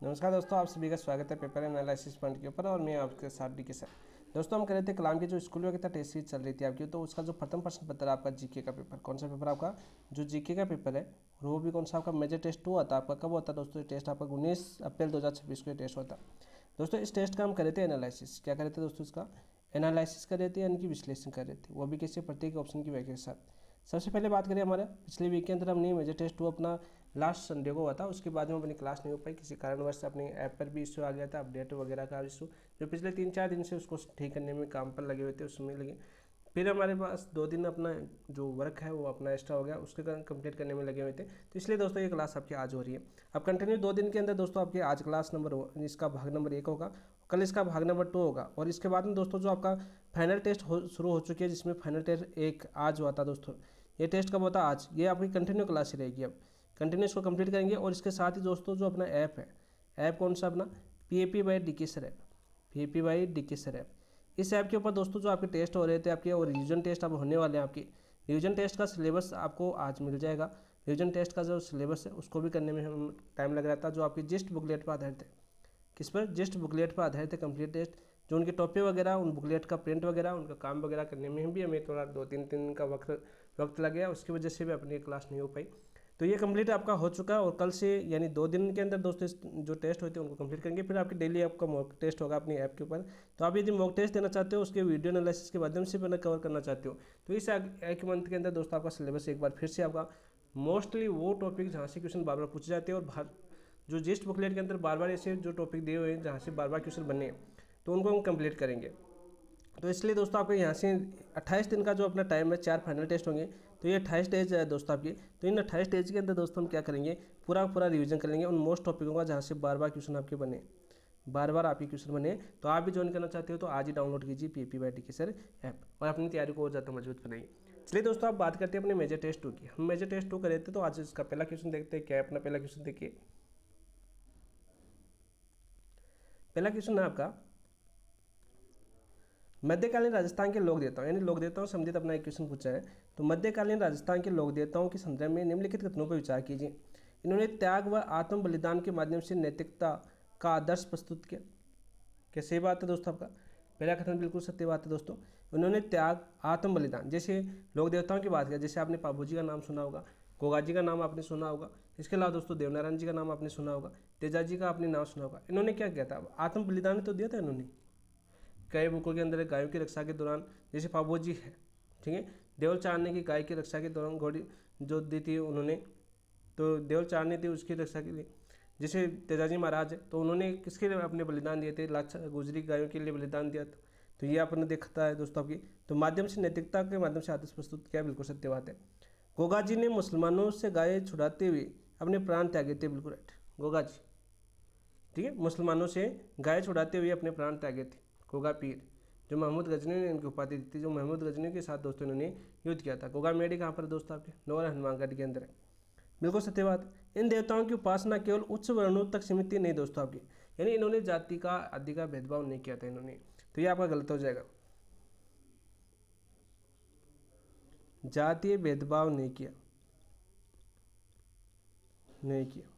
नमस्कार दोस्तों, आप सभी का स्वागत है पेपर एनालिसिस पॉइंट के ऊपर और मैं आपके साथ डी के सर। दोस्तों हम कर रहे थे कलाम की जो स्कूल में कितना टेस्ट सीरीज चल रही थी आपकी, तो उसका जो प्रथम प्रश्न पत्र है आपका जीके का पेपर, कौन सा पेपर आपका जो जीके का पेपर है, और वो भी कौन सा आपका मेजर टेस्ट 2 आता है आपका। कब होता है दोस्तों ये टेस्ट आपका 19 अप्रैल 2026 को ये टेस्ट होता है। दोस्तों इस टेस्ट का हम कर रहे थे एनालिसिस, क्या कर रहे थे दोस्तों, इसका एनालिसिस कर रहे थे यानी कि विश्लेषण कर रहे थे, वो भी कैसे, प्रत्येक ऑप्शन की व्याख्या के साथ। सबसे पहले बात करें हमारे पिछले वीक के अंदर हमने मेजर टेस्ट 2 अपना लास्ट संडे को हुआ था, उसके बाद में अपनी क्लास नहीं हो पाई, किसी कारणवश अपने ऐप पर भी इशू आ गया था, अपडेट वगैरह का इशू जो पिछले 3-4 दिन से उसको ठीक करने में काम पर लगे हुए थे, उसमें लगे। फिर हमारे पास 2 दिन अपना जो वर्क है वो अपना एक्स्ट्रा हो गया, उसके कंप्लीट करने में लगे हुए थे, तो इसलिए दोस्तों ये क्लास आपकी आज हो रही है। अब कंटिन्यू 2 दिन के अंदर दोस्तों आपकी आज क्लास नंबर इसका भाग नंबर 1 होगा, कल इसका भाग नंबर 2 होगा, और इसके बाद में दोस्तों जो आपका फाइनल टेस्ट शुरू हो चुकी है, जिसमें फाइनल टेस्ट एक आज हुआ था दोस्तों। ये टेस्ट कब होता है, आज। ये आपकी कंटिन्यू क्लास ही रहेगी। अब कंटिन्यू इसको कंप्लीट करेंगे, और इसके साथ ही दोस्तों जो अपना ऐप है, ऐप कौन सा अपना PAP बाई डी के sir app, PAP by D के सर ऐप। इस ऐप के ऊपर दोस्तों जो आपके टेस्ट हो रहे थे आपके, और रिवीजन टेस्ट अब होने वाले हैं आपके, रिवीजन टेस्ट का सिलेबस आपको आज मिल जाएगा। रिवीजन टेस्ट का जो सिलेबस है उसको भी करने में हम टाइम लग रहा था, जो आपकी जिस्ट बुकलेट पर आधारित है। किस पर, जिस्ट बुकलेट पर आधारित है कंप्लीट टेस्ट। जो उनके टॉपिक वगैरह, उन बुकलेट का प्रिंट वगैरह, उनका काम वगैरह करने में भी हमें थोड़ा 2-3 दिन का वक्त लग गया, उसकी वजह से भी अपनी क्लास नहीं हो पाई। तो ये कंप्लीट आपका हो चुका है, और कल से यानी 2 दिन के अंदर दोस्तों जो टेस्ट होते हैं उनको कंप्लीट करेंगे। फिर आपकी डेली आपका मॉक टेस्ट होगा अपनी ऐप के ऊपर। तो आप यदि मॉक टेस्ट देना चाहते हो, उसके वीडियो एनालिसिस के माध्यम से भी कवर करना चाहते हो, तो इस एक मंथ के अंदर दोस्तों आपका सिलेबस एक बार फिर से आपका मोस्टली वो टॉपिक जहाँ से क्वेश्चन बार बार पूछे जाते हैं, और जो जिस्ट बुकलेट के अंदर बार बार ऐसे जो टॉपिक दिए हुए हैं जहाँ से बार बार क्वेश्चन बने हैं, तो उनको हम कंप्लीट करेंगे। तो इसलिए दोस्तों आपके यहाँ से 28 दिन का जो अपना टाइम है, 4 फाइनल टेस्ट होंगे, तो ये 28 डेज है दोस्तों आपकी। तो इन 28 डेज के अंदर दोस्तों हम क्या करेंगे, पूरा रिवीजन कर लेंगे उन मोस्ट टॉपिकों का जहाँ से बार बार क्वेश्चन आपके बने, बार बार आपके क्वेश्चन बने। तो आप भी ज्वाइन करना चाहते हो तो आज ही डाउनलोड कीजिए PAP बाई डी के सर ऐप, और अपनी तैयारी को और ज़्यादा मजबूत बनाइए। चलिए दोस्तों, आप बात करते हैं अपने मेजर टेस्ट 2 की। हम मेजर टेस्ट 2 कर रहे थे, तो आज इसका पहला क्वेश्चन देखते हैं। क्या है अपना पहला क्वेश्चन, देखिए। पहला क्वेश्चन है आपका, मध्यकालीन राजस्थान के लोक देवताओं, यानी लोक देवताओं संबंधित अपना एक क्वेश्चन पूछा है। तो मध्यकालीन राजस्थान के लोक देवताओं के संदर्भ में निम्नलिखित कथनों पर विचार कीजिए। इन्होंने त्याग व आत्म बलिदान के माध्यम से नैतिकता का आदर्श प्रस्तुत किया। क्या सही बात है दोस्तों आपका? पहला कथन बिल्कुल सत्य बात है दोस्तों। उन्होंने त्याग, आत्म बलिदान, जैसे लोक देवताओं की बात किया, जैसे आपने पाबू जी का नाम सुना होगा, गोगा जी का नाम आपने सुना होगा, इसके अलावा दोस्तों देवनारायण जी का नाम आपने सुना होगा, तेजा जी का आपने नाम सुना होगा। इन्होंने क्या किया था, आत्म बलिदान तो दिया था इन्होंने। कई बुकों के अंदर गायों की रक्षा के दौरान, जैसे पाबू जी है, ठीक है, देवल चार ने की गाय की रक्षा के दौरान घोड़ी जो दी थी उन्होंने, तो देवल चार ने थी उसकी रक्षा के लिए। जैसे तेजाजी महाराज है, तो उन्होंने किसके लिए अपने बलिदान दिए थे, लाचा गुजरी गायों के लिए बलिदान दिया था। तो ये आपने देखता है दोस्तों आपकी। तो माध्यम से नैतिकता के माध्यम से आदर्श प्रस्तुत किया, बिल्कुल सत्य बात है। गोगा जी ने मुसलमानों से गाय छुड़ाते हुए अपने प्राण त्यागे थे, बिल्कुल राइट, गोगा जी, ठीक है, मुसलमानों से गाय छुड़ाते हुए अपने प्राण त्यागे थे गोगा पीर, जो महमूद गजनी ने इनकी उपाधि दी थी, जो महमूद गजनी के साथ दोस्तों इन्होंने युद्ध किया था। गोगा मेडी कहाँ पर दोस्तों आपके, नौर हनुमानगढ़ के अंदर है, बिल्कुल सत्य बात। इन देवताओं की उपासना केवल उच्च वर्णों तक सीमित नहीं दोस्तों आपकी, यानी इन्होंने जाति का आदि का भेदभाव नहीं किया था इन्होंने, तो ये आपका गलत हो जाएगा। जातीय भेदभाव नहीं किया, नहीं किया।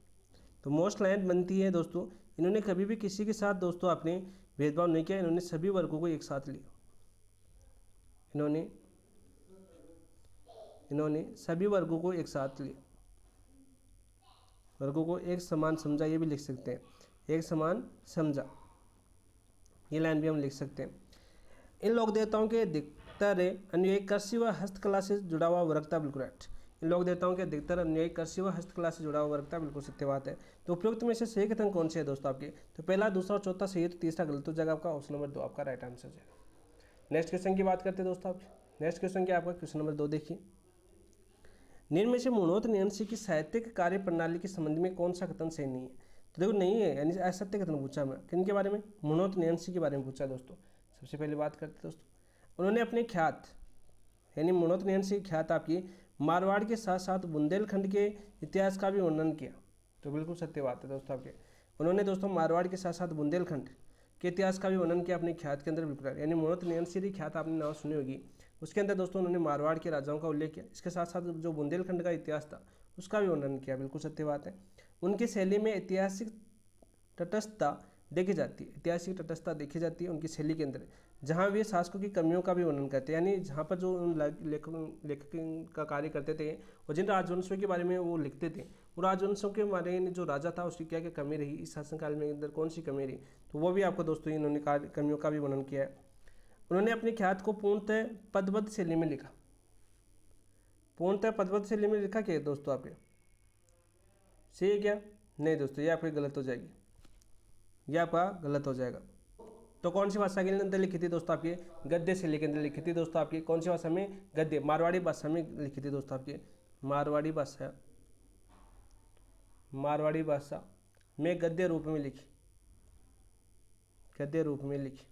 तो मोस्ट लाइन बनती है दोस्तों, इन्होंने कभी भी किसी के साथ दोस्तों आपने भेदभाव नहीं किया, इन्होंने सभी वर्गों को एक साथ लिया, इन्होंने सभी वर्गों को एक साथ लिया, वर्गों को एक समान समझा, ये भी लिख सकते हैं, एक समान समझा, ये लाइन भी हम लिख सकते हैं। इन लोक देवताओं के अधिकतर अनुयायी कृषि व हस्तकला से जुड़ा हुआ वर्ग था, बिल्कुल राइट। इन लोक देवताओं के अधिकतर अनुयायी कृषि व हस्तकला से जुड़ा हुआ वर्ग था, बिल्कुल सत्य बात है। तो उपयुक्त में से सही कथन कौन से है दोस्तों आपके, तो पहला, दूसरा और चौथा सही है, तो तीसरा गलत हो जाएगा आपका, ऑप्शन नंबर 2 आपका राइट आंसर है। नेक्स्ट क्वेश्चन की बात करते हैं दोस्तों आपके। नेक्स्ट क्वेश्चन क्या आपका, क्वेश्चन नंबर 2 देखिए। निम्न में से मुणोत नियंसी की साहित्यिक कार्य प्रणाली के संबंध में कौन सा कथन सही नहीं है, तो देखो नहीं है, यानी असत्य कथन पूछा मैं, किन के बारे में, मुणोत नियंसी के बारे में पूछा दोस्तों। सबसे पहले बात करते हैं दोस्तों, उन्होंने अपने ख्यात, यानी मुणोत नियंसी की ख्यात आपकी मारवाड़ के साथ साथ बुंदेलखंड के इतिहास का भी वर्णन किया, तो बिल्कुल सत्य बात है दोस्तों आपके। उन्होंने दोस्तों मारवाड़ के साथ साथ बुंदेलखंड के इतिहास का भी वर्णन किया अपने ख्यात के अंदर, बिल्कुल, यानी मुणोत नियंसी ख्यात आपने नाम सुनी होगी, उसके अंदर दोस्तों उन्होंने मारवाड़ के राजाओं का उल्लेख किया, इसके साथ साथ जो बुंदेलखंड का इतिहास था उसका भी वर्णन किया, बिल्कुल सत्य बात है। उनकी शैली में ऐतिहासिक तटस्थता देखी जाती है, ऐतिहासिक तटस्थता देखी जाती है उनकी शैली के अंदर, जहाँ वे शासकों की कमियों का भी वर्णन करते हैं। यानी जहाँ पर जो उन लेखक का कार्य करते थे और जिन राजवंशों के बारे में वो लिखते थे, वो राजवंशों के बारे में जो राजा था उसकी क्या क्या कमी रही, इस शासनकाल में अंदर कौन सी कमी रही, तो वो भी आपको दोस्तों इन्होंने कमियों का भी वर्णन किया है। उन्होंने अपनी ख्यात को पूर्णतः पदबद्ध शैली में लिखा। पूर्णतः पदबद्ध शैली में लिखा क्या है दोस्तों आपके, सही है क्या? नहीं दोस्तों, ये आपकी गलत हो जाएगी, ये आपका गलत हो जाएगा। तो कौन सी भाषा के अंदर लिखी थी दोस्तों आपकी? गद्य शैली के अंदर लिखी थी दोस्तों आपकी। कौन सी भाषा में? गद्य, मारवाड़ी भाषा में लिखी थी दोस्तों आपकी। मारवाड़ी भाषा, मारवाड़ी भाषा में गद्य रूप में लिखी, गद्य रूप में लिखी।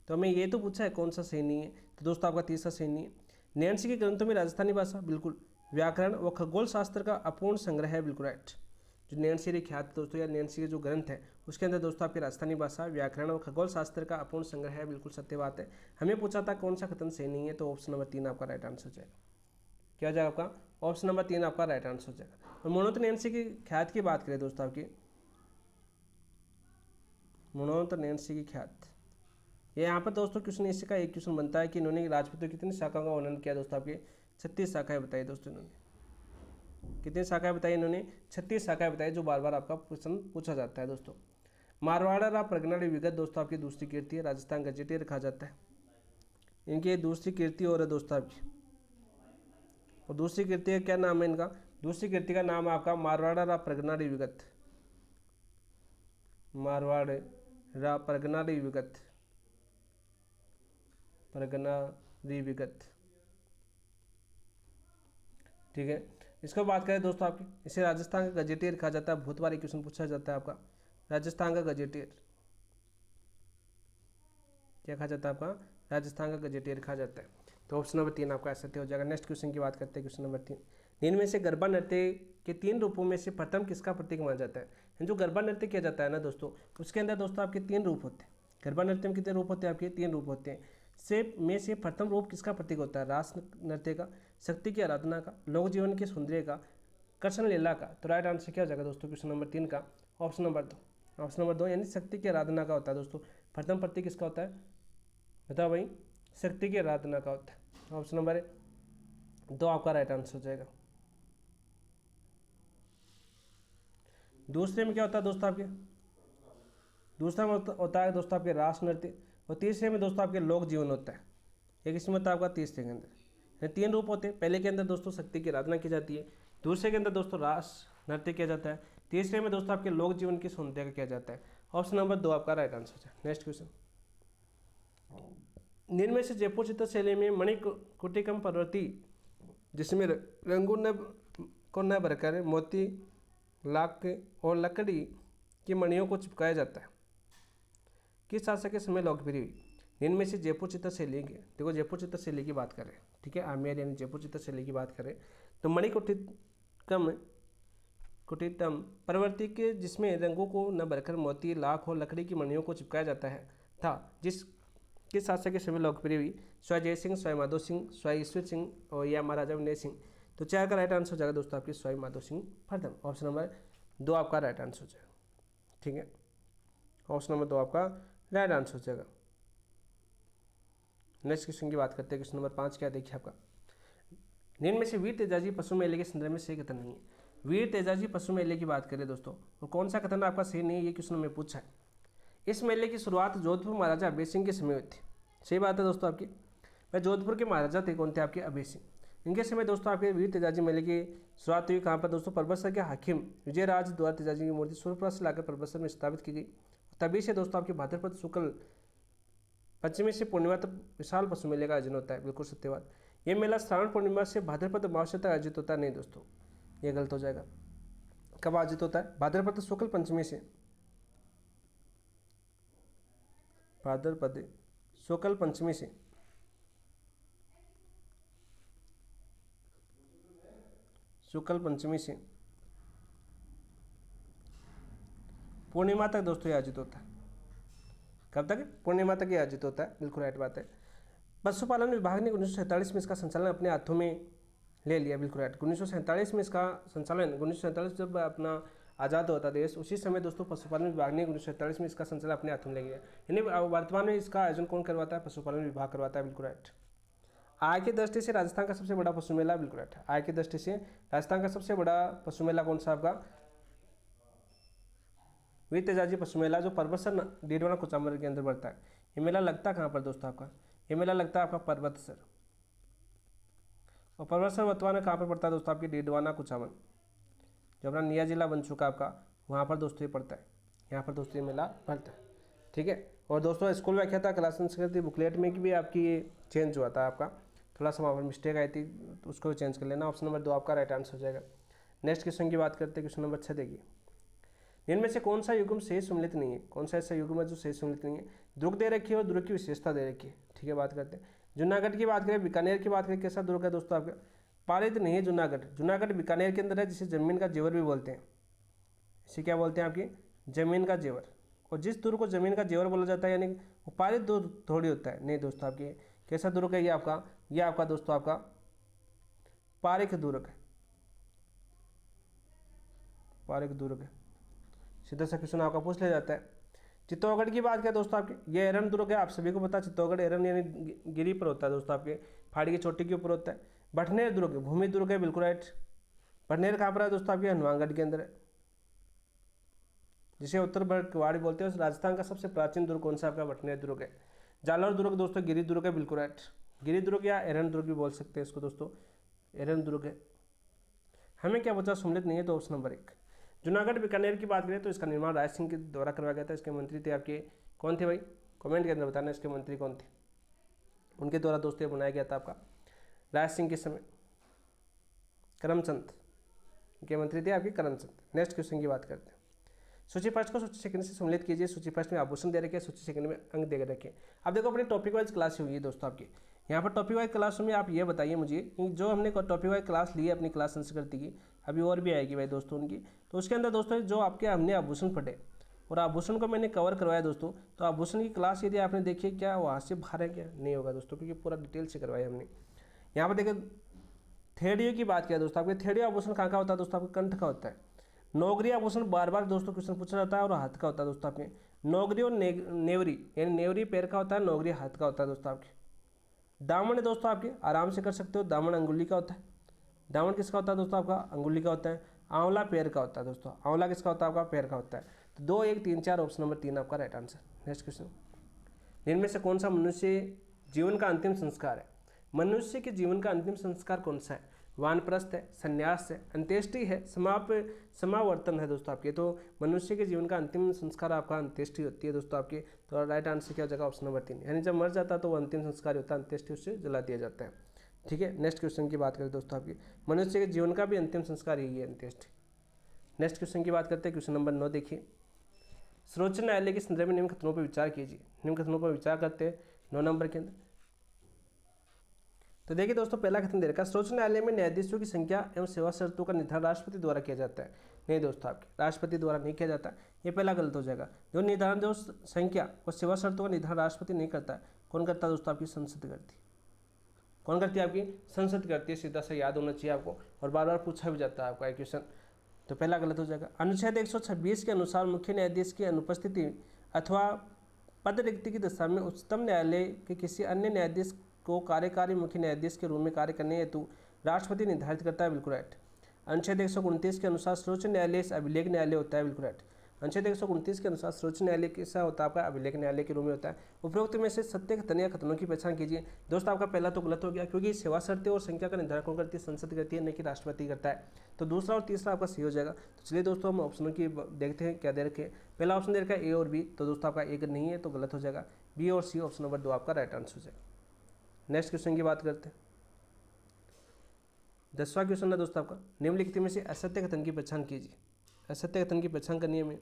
तो हमें ये तो पूछा है कौन सा सही नहीं है, तो दोस्तों आपका तीसरा सही नहीं है। नैन्सी के ग्रंथों में राजस्थानी भाषा, बिल्कुल। व्याकरण व खगोल शास्त्र का अपूर्ण संग्रह है, बिल्कुल राइट। जो नैन्सी ख्यात दोस्तों या नैन्सी के जो ग्रंथ है उसके अंदर दोस्तों आपकी राजस्थानी भाषा, व्याकरण और खगोल शास्त्र का अपूर्ण संग्रह है, बिल्कुल सत्य बात है। हमें पूछा था कौन सा कथन सही नहीं है, तो ऑप्शन नंबर 3 आपका राइट आंसर हो जाएगा। क्या हो जाएगा आपका? ऑप्शन नंबर 3 आपका राइट आंसर हो जाएगा। और मनोत नैन्सी की ख्यात की बात करें दोस्तों आपकी, मनोत नैन्सी की ख्यात, ये यहाँ पर दोस्तों क्वेश्चन इससे का एक क्वेश्चन बनता है कि इन्होंने राजपूतों की कितनी शाखाओं का वर्णन किया दोस्तों आपके? 36 शाखाएं बताई दोस्तों इन्होंने। कितनी शाखाएं बताई इन्होंने? 36 शाखाएं बताई, जो बार बार आपका क्वेश्चन पूछा जाता है दोस्तों। मारवाड़ा प्रगनाड़ी विगत दोस्तों आपकी दूसरी कीर्ति है, राजस्थान गजेटियर कहा जाता है। इनकी दूसरी कीर्ति और है दोस्तों आपकी, और दूसरी कीर्ति का क्या नाम है इनका? दूसरी कीर्ति का नाम है आपका मारवाड़ा प्रगनाड़ी विगत, मारवाड़ा प्रगनाड़ी विगत, प्रगनाड़ी विगत, ठीक है। इसको बात करें दोस्तों आपकी, इसे राजस्थान का गजेटियर कहा जाता है। बहुत बार क्वेश्चन पूछा जाता है आपका, राजस्थान का गजेटियर क्या कहा जाता है आपका? राजस्थान का गजेटियर कहा जाता है। तो ऑप्शन नंबर 3 आपका सत्य हो जाएगा। नेक्स्ट क्वेश्चन की बात करते हैं, क्वेश्चन नंबर 3। निम्न में से गरबा नृत्य के 3 रूपों में से प्रथम किसका प्रतीक माना जाता है? जो गरबा नृत्य किया जाता है ना दोस्तों, उसके अंदर दोस्तों आपके 3 रूप होते हैं। गरबा नृत्य में कितने रूप होते हैं आपके? 3 रूप होते हैं। से प्रथम रूप किसका प्रतीक होता है? रास नृत्य का, शक्ति की आराधना का, लोक जीवन के सौंदर्य का, कृष्ण लीला का। तो राइट आंसर क्या हो जाएगा दोस्तों क्वेश्चन नंबर 3 का? Option number 2। ऑप्शन नंबर 2 यानी शक्ति की आराधना का होता है दोस्तों। प्रथम प्रतीक किसका होता है? बताओ भाई, शक्ति की आराधना का होता है। ऑप्शन नंबर 2 आपका राइट आंसर हो जाएगा। दूसरे में क्या होता है दोस्तों आपके? दूसरा में होता है दोस्तों आपके रास नृत्य, और तीसरे में दोस्तों आपके लोक जीवन होता है। एक इसमें होता है आपका तीसरे के अंदर। 3 रूप होते हैं। पहले के अंदर दोस्तों शक्ति की आराधना की जाती है, दूसरे के अंदर दोस्तों रास नृत्य किया जाता है, तीसरे में दोस्तों आपके लोक जीवन की सौंदर्य का किया जाता है। ऑप्शन नंबर 2 आपका राइट आंसर है। नेक्स्ट क्वेश्चन, निम्न में से जयपुर चित्र शैली में मणिकुटिकम प्रवृत्ति, जिसमें रंगों को न भरकर मोती, लाख और लकड़ी की मणियों को चिपकाया जाता है, किस शासक के समय लोकप्रिय हुई? इनमें से जयपुर चित्र शैली की, देखो जयपुर चित्र शैली की बात करें, ठीक है, आमेर यानी जयपुर चित्र शैली की बात करें तो कुटितम प्रवृत्ति के, जिसमें रंगों को न भरकर मोती, लाख और लकड़ी की मणियों को चिपकाया जाता है था, किस शासक के समय लोकप्रिय हुई? स्वयं जय सिंह, स्वयं माधो सिंह, स्वयं ईश्वर सिंह और या महाराजा विनय सिंह। तो 4 का राइट आंसर हो जाएगा दोस्तों आपकी स्वयं माधो सिंह प्रथम। ऑप्शन नंबर 2 आपका राइट आंसर हो जाएगा, ठीक है। ऑप्शन नंबर 2 आपका राइट आंसर हो जाएगा। नेक्स्ट क्वेश्चन की बात करते हैं, क्वेश्चन नंबर 5 क्या देखिए आपका, निम्न में से वीर तेजाजी पशु मेले के संदर्भ में सही कथन नहीं है। वीर तेजाजी पशु मेले की बात करें दोस्तों, तो कौन सा कथन आपका सही नहीं है, ये क्वेश्चन में पूछा है। इस मेले की शुरुआत जोधपुर महाराजा अभय सिंह के समय हुई थी। सही बात है दोस्तों आपकी, वह जोधपुर के महाराजा थे, कौन थे आपके? अभय सिंह। इनके समय दोस्तों आपके वीर तेजाजी मेले की शुरुआत हुई कहाँ पर दोस्तों? परबतसर के हाकिम विजयराज द्वारा तेजाजी की मूर्ति सूर्यपुरा से लाकर परबतसर में स्थापित की गई। तभी से दोस्तों आपके भाद्रपद शुक्ल पंचमी से पूर्णिमा तक विशाल पशु मेले का आयोजन होता है, बिल्कुल सत्य बात। ये मेला श्रावण पूर्णिमा से भाद्रपद अमावस्या तक आयोजित होता है। नहीं दोस्तों, ये गलत हो जाएगा। कब आयोजित होता है? भाद्रपद शुक्ल पंचमी से, भाद्रपद शुक्ल पंचमी से पूर्णिमा तक दोस्तों आयोजित होता है। कब तक? पूर्णिमा तक आयोजित होता है, बिल्कुल राइट बात है। पशुपालन विभाग ने 1947 में इसका संचालन अपने हाथों में ले लिया, बिल्कुल राइट। 1947 में इसका संचालन, 1947 जब अपना आज़ाद होता देश, उसी समय दोस्तों पशुपालन विभाग ने 1947 में इसका संचालन अपने हाथों में ले लिया। यानी वर्तमान में इसका आयोजन कौन करवाता है? पशुपालन विभाग करवाता है, बिल्कुल राइट। आय की दृष्टि से राजस्थान का सबसे बड़ा पशु मेला, बिल्कुल राइट। आय की दृष्टि से राजस्थान का सबसे बड़ा पशु मेला कौन सा आपका? वीर तेजाजी पशु मेला, जो परबतसर डीडवाना कुचामन के अंदर बढ़ता है। ये मेला लगता कहाँ पर दोस्तों आपका? ये मेला लगता है आपका परबतसर, और परबतसर वर्तमान में कहाँ पर पड़ता है दोस्तों? आपकी डीडवाना कुचामन, जो अपना नया जिला बन चुका आपका, वहाँ पर दोस्तों ये पड़ता है। यहाँ पर दोस्तों ये मेला पड़ता है, ठीक है। और दोस्तों स्कूल व्याख्या था क्लास संस्कृति बुकलेट में भी आपकी चेंज हुआ था आपका, थोड़ा सा वहाँ पर मिस्टेक आई थी, तो उसको चेंज कर लेना। ऑप्शन नंबर 2 आपका राइट आंसर हो जाएगा। नेक्स्ट क्वेश्चन की बात करते हैं, क्वेश्चन नंबर 6 देखिए। इनमें से कौन सा युग्म शेष सम्मिलित नहीं है? कौन सा ऐसा युग्म है जो शेष सम्मिलित नहीं है? दुर्ग दे रखी है और दुर्ग की विशेषता दे रखी है, ठीक है। बात करते हैं जूनागढ़ की, बात करें बीकानेर की बात करें, कैसा दुर्ग है दोस्तों आपका? पारित नहीं है जूनागढ़। जूनागढ़ बीकानेर के अंदर है, जिसे जमीन का जेवर भी बोलते हैं। इसे क्या बोलते हैं आपकी? जमीन का जेवर। और जिस दुर्ग को जमीन का जेवर बोला जाता है, यानी वो पारित दुर्ग थोड़ी होता है, नहीं दोस्तों। आपकी कैसा दुर्ग है ये आपका? ये आपका दोस्तों आपका पारिक दुर्ग है, पारिक दुर्ग है। सीधा सा क्वेश्चन आपका पूछ लिया जाता है। चित्तौड़गढ़ की बात करें दोस्तों आपके, ये एरन दुर्ग है, आप सभी को पता है। चित्तौड़गढ़ एरन यानी गिरी पर होता है दोस्तों, आपके पहाड़ी की चोटी के ऊपर होता है। बठनेर दुर्ग भूमि दुर्ग है, बिल्कुल राइट। बठनेर कहाँ पर है दोस्तों? आपके हनुमानगढ़ के अंदर है, जिसे उत्तर बड़वाड़ी बोलते हैं। राजस्थान का सबसे प्राचीन दुर्ग कौन सा आपका? बठनेर दुर्ग है। जालौर दुर्ग दोस्तों गिरी दुर्ग है, बिल्कुल राइट। गिरी दुर्ग या एरन दुर्ग भी बोल सकते हैं इसको दोस्तों, एरन दुर्ग है। हमें क्या बचा? सम्मिलित नहीं है, तो ऑप्शन नंबर 1। जूनागढ़ बीकानेर की बात करें तो इसका निर्माण राज सिंह के द्वारा करवाया गया था। इसके मंत्री थे आपके, कौन थे भाई? कमेंट के अंदर बताना इसके मंत्री कौन थे। उनके द्वारा दोस्तों ये बनाया गया था आपका राज सिंह के समय। करमचंद के मंत्री थे आपके, करमचंद। नेक्स्ट क्वेश्चन की बात करते हैं। सूची फर्स्ट को सूची सेकंड से सम्मिलित कीजिए। सूची फर्स्ट में आभूषण दे रखे, सूची सेकंड में अंक दे रखे। अब देखो अपनी टॉपिक वाइज क्लास हुई है दोस्तों आपकी। यहाँ पर टॉपिक वाइज क्लास में आप ये बताइए मुझे कि जो हमने टॉपिक वाइज क्लास ली है अपनी क्लास संस्कृति की, अभी और भी आएगी भाई दोस्तों उनकी, तो उसके अंदर दोस्तों जो आपके हमने आभूषण पढ़े और आभूषण को मैंने कवर करवाया दोस्तों, तो आभूषण की क्लास यदि आपने देखी, क्या वहाँ से बाहर है? क्या नहीं होगा दोस्तों, क्योंकि पूरा डिटेल से करवाया हमने। यहाँ पर देखिए थेड़ियों की बात किया दोस्तों, आपके थेड़ियों आभूषण कहाँ का होता है दोस्तों? आपके कंठ का होता है। नौगरी आभूषण बार बार दोस्तों क्वेश्चन पूछा जाता है, और हाथ का होता है दोस्तों आपके। नौगरी और नेवरी, यानी नेवरी पैर का होता है, नौगरी हाथ का होता है दोस्तों आपके। दामन है दोस्तों आपके, आराम से कर सकते हो, दामन अंगुली का होता है। दामन किसका होता है दोस्तों? आपका अंगुली का होता है। आंवला पैर का होता है दोस्तों, आंवला किसका होता है? आपका पैर का होता है। तो 2, 1, 3, 4 ऑप्शन नंबर 3 आपका राइट आंसर। नेक्स्ट क्वेश्चन, इनमें से कौन सा मनुष्य जीवन का अंतिम संस्कार है? मनुष्य के जीवन का अंतिम संस्कार कौन सा है? वानप्रस्थ है, संन्यास है, अंत्येष्टि है, समावर्तन है दोस्तों आपके। तो मनुष्य के जीवन का अंतिम संस्कार आपका अंत्येष्टि होती है दोस्तों आपके। तो राइट आंसर क्या हो जाएगा? ऑप्शन नंबर 3, यानी जब मर जाता है तो वो अंतिम संस्कार होता है, अंत्येष्टि उससे जला दिया जाता है, ठीक है। नेक्स्ट क्वेश्चन की बात करें दोस्तों आपकी, मनुष्य के जीवन का भी अंतिम संस्कार यही है, अंत्येष्टि। नेक्स्ट क्वेश्चन की बात करते हैं, क्वेश्चन नंबर 9 देखिए। सर्वोच्च न्यायालय के संदर्भ में निम्न कथनों पर विचार कीजिए। निम्न कथनों पर विचार करते हैं 9 नंबर के अंदर। तो देखिए दोस्तों पहला कथन दे रखा है, सर्वोच्च न्यायालय में न्यायाधीशों की संख्या एवं सेवा शर्तों का निर्धारण राष्ट्रपति द्वारा किया जाता है। नहीं दोस्तों आपके राष्ट्रपति द्वारा नहीं किया जाता, ये पहला गलत हो जाएगा। जो निर्धारण जो संख्या और सेवा शर्तों का निर्धारण राष्ट्रपति नहीं करता है, कौन करता है दोस्तों? आपकी संसद करती है। कौन करती है? आपकी संसद करती है, सीधा सा याद होना चाहिए आपको, और बार बार पूछा भी जाता है आपका ये क्वेश्चन। तो पहला गलत हो जाएगा। अनुच्छेद 126 के अनुसार मुख्य न्यायाधीश की अनुपस्थिति अथवा पद रिक्ति की दशा में उच्चतम न्यायालय के किसी अन्य न्यायाधीश को कार्यकारी मुख्य न्यायाधीश के रूप में कार्य करने हेतु राष्ट्रपति निर्धारित करता है, बिल्कुल राइट। अनुच्छेद 129 के अनुसार सर्वोच्च न्यायालय अभिलेख न्यायालय होता है, बिल्कुल राइट। अनुच्छेद 129 के अनुसार सर्वोच्च न्यायालय कैसा होता है? आपका अभिलेख न्यायालय के रूप में होता है। उपरोक्त में से सत्य कथन या कथनों की पहचान कीजिए। दोस्तों आपका पहला तो गलत हो गया, क्योंकि सेवा शर्तें और संख्या का निर्धारण कौन करती है? संसद करती है, नहीं कि राष्ट्रपति करता है। तो दूसरा और तीसरा आपका सही हो जाएगा। तो चलिए दोस्तों हम ऑप्शनों की देखते हैं क्या दे रखे। पहला ऑप्शन दे रखा है ए और बी, तो दोस्तों आपका एक नहीं है तो गलत हो जाएगा। बी और सी ऑप्शन नंबर 2 आपका राइट आंसर हो जाएगा। नेक्स्ट क्वेश्चन की बात करते हैं। 10वां क्वेश्चन है दोस्तों आपका, निम्नलिखित में से असत्य कथन की पहचान कीजिए। असत्य कथन की पहचान करनी है हमें।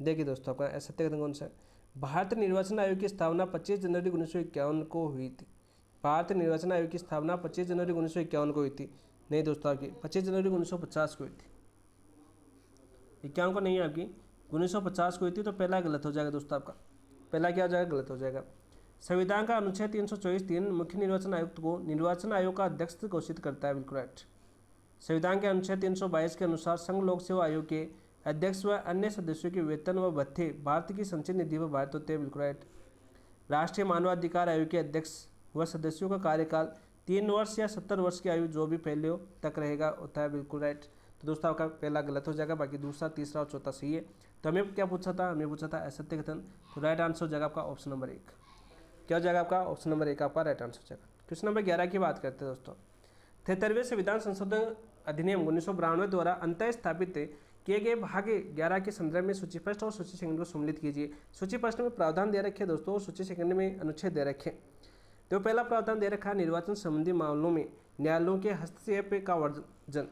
देखिए दोस्तों आपका असत्य कथन कौन सा है? भारतीय निर्वाचन आयोग की स्थापना 25 जनवरी 1951 को हुई थी। भारतीय निर्वाचन आयोग की स्थापना 25 जनवरी 1951 को हुई थी। नहीं दोस्तों आपकी 25 जनवरी 1950 को हुई थी। 51 को नहीं है आपकी, 1950 को हुई थी। तो पहला गलत हो जाएगा दोस्तों आपका। पहला क्या हो जाएगा? गलत हो जाएगा। संविधान का अनुच्छेद 324(3) मुख्य निर्वाचन आयुक्त को निर्वाचन आयोग का अध्यक्ष घोषित करता है, बिल्कुल राइट। संविधान के अनुच्छेद 322 के अनुसार संघ लोक सेवा आयोग के अध्यक्ष व अन्य सदस्यों के वेतन व भत्ते भारत की संचित निधि पर भारत होते हैं, बिल्कुल राइट। राष्ट्रीय मानवाधिकार आयोग के अध्यक्ष व सदस्यों का कार्यकाल 3 वर्ष या 70 वर्ष की आयु जो भी पहले हो तक रहेगा होता है, बिल्कुल राइट। तो दोस्तों आपका पहला गलत हो जाएगा, बाकी दूसरा, तीसरा और चौथा सही है। तो हमें क्या पूछा था, हमें पूछा था असत्य कथन। तो राइट आंसर हो जाएगा आपका ऑप्शन नंबर 1। क्या हो जाएगा आपका ऑप्शन नंबर 1 आपका राइट आंसर हो जाएगा। क्वेश्चन नंबर 11 की बात करते हैं दोस्तों। 73वें संविधान संशोधन अधिनियम 1992 द्वारा अंतः स्थापित किए गए भाग 11 के संदर्भ में सूची फर्स्ट और सूची सेकंड को सम्मिलित कीजिए। सूची फर्स्ट में प्रावधान दे रखे दोस्तों और सूची सेकंड में अनुच्छेद दे रखे। तो पहला प्रावधान दे रखा निर्वाचन संबंधी मामलों में न्यायालयों के हस्तक्षेप का वर्जन।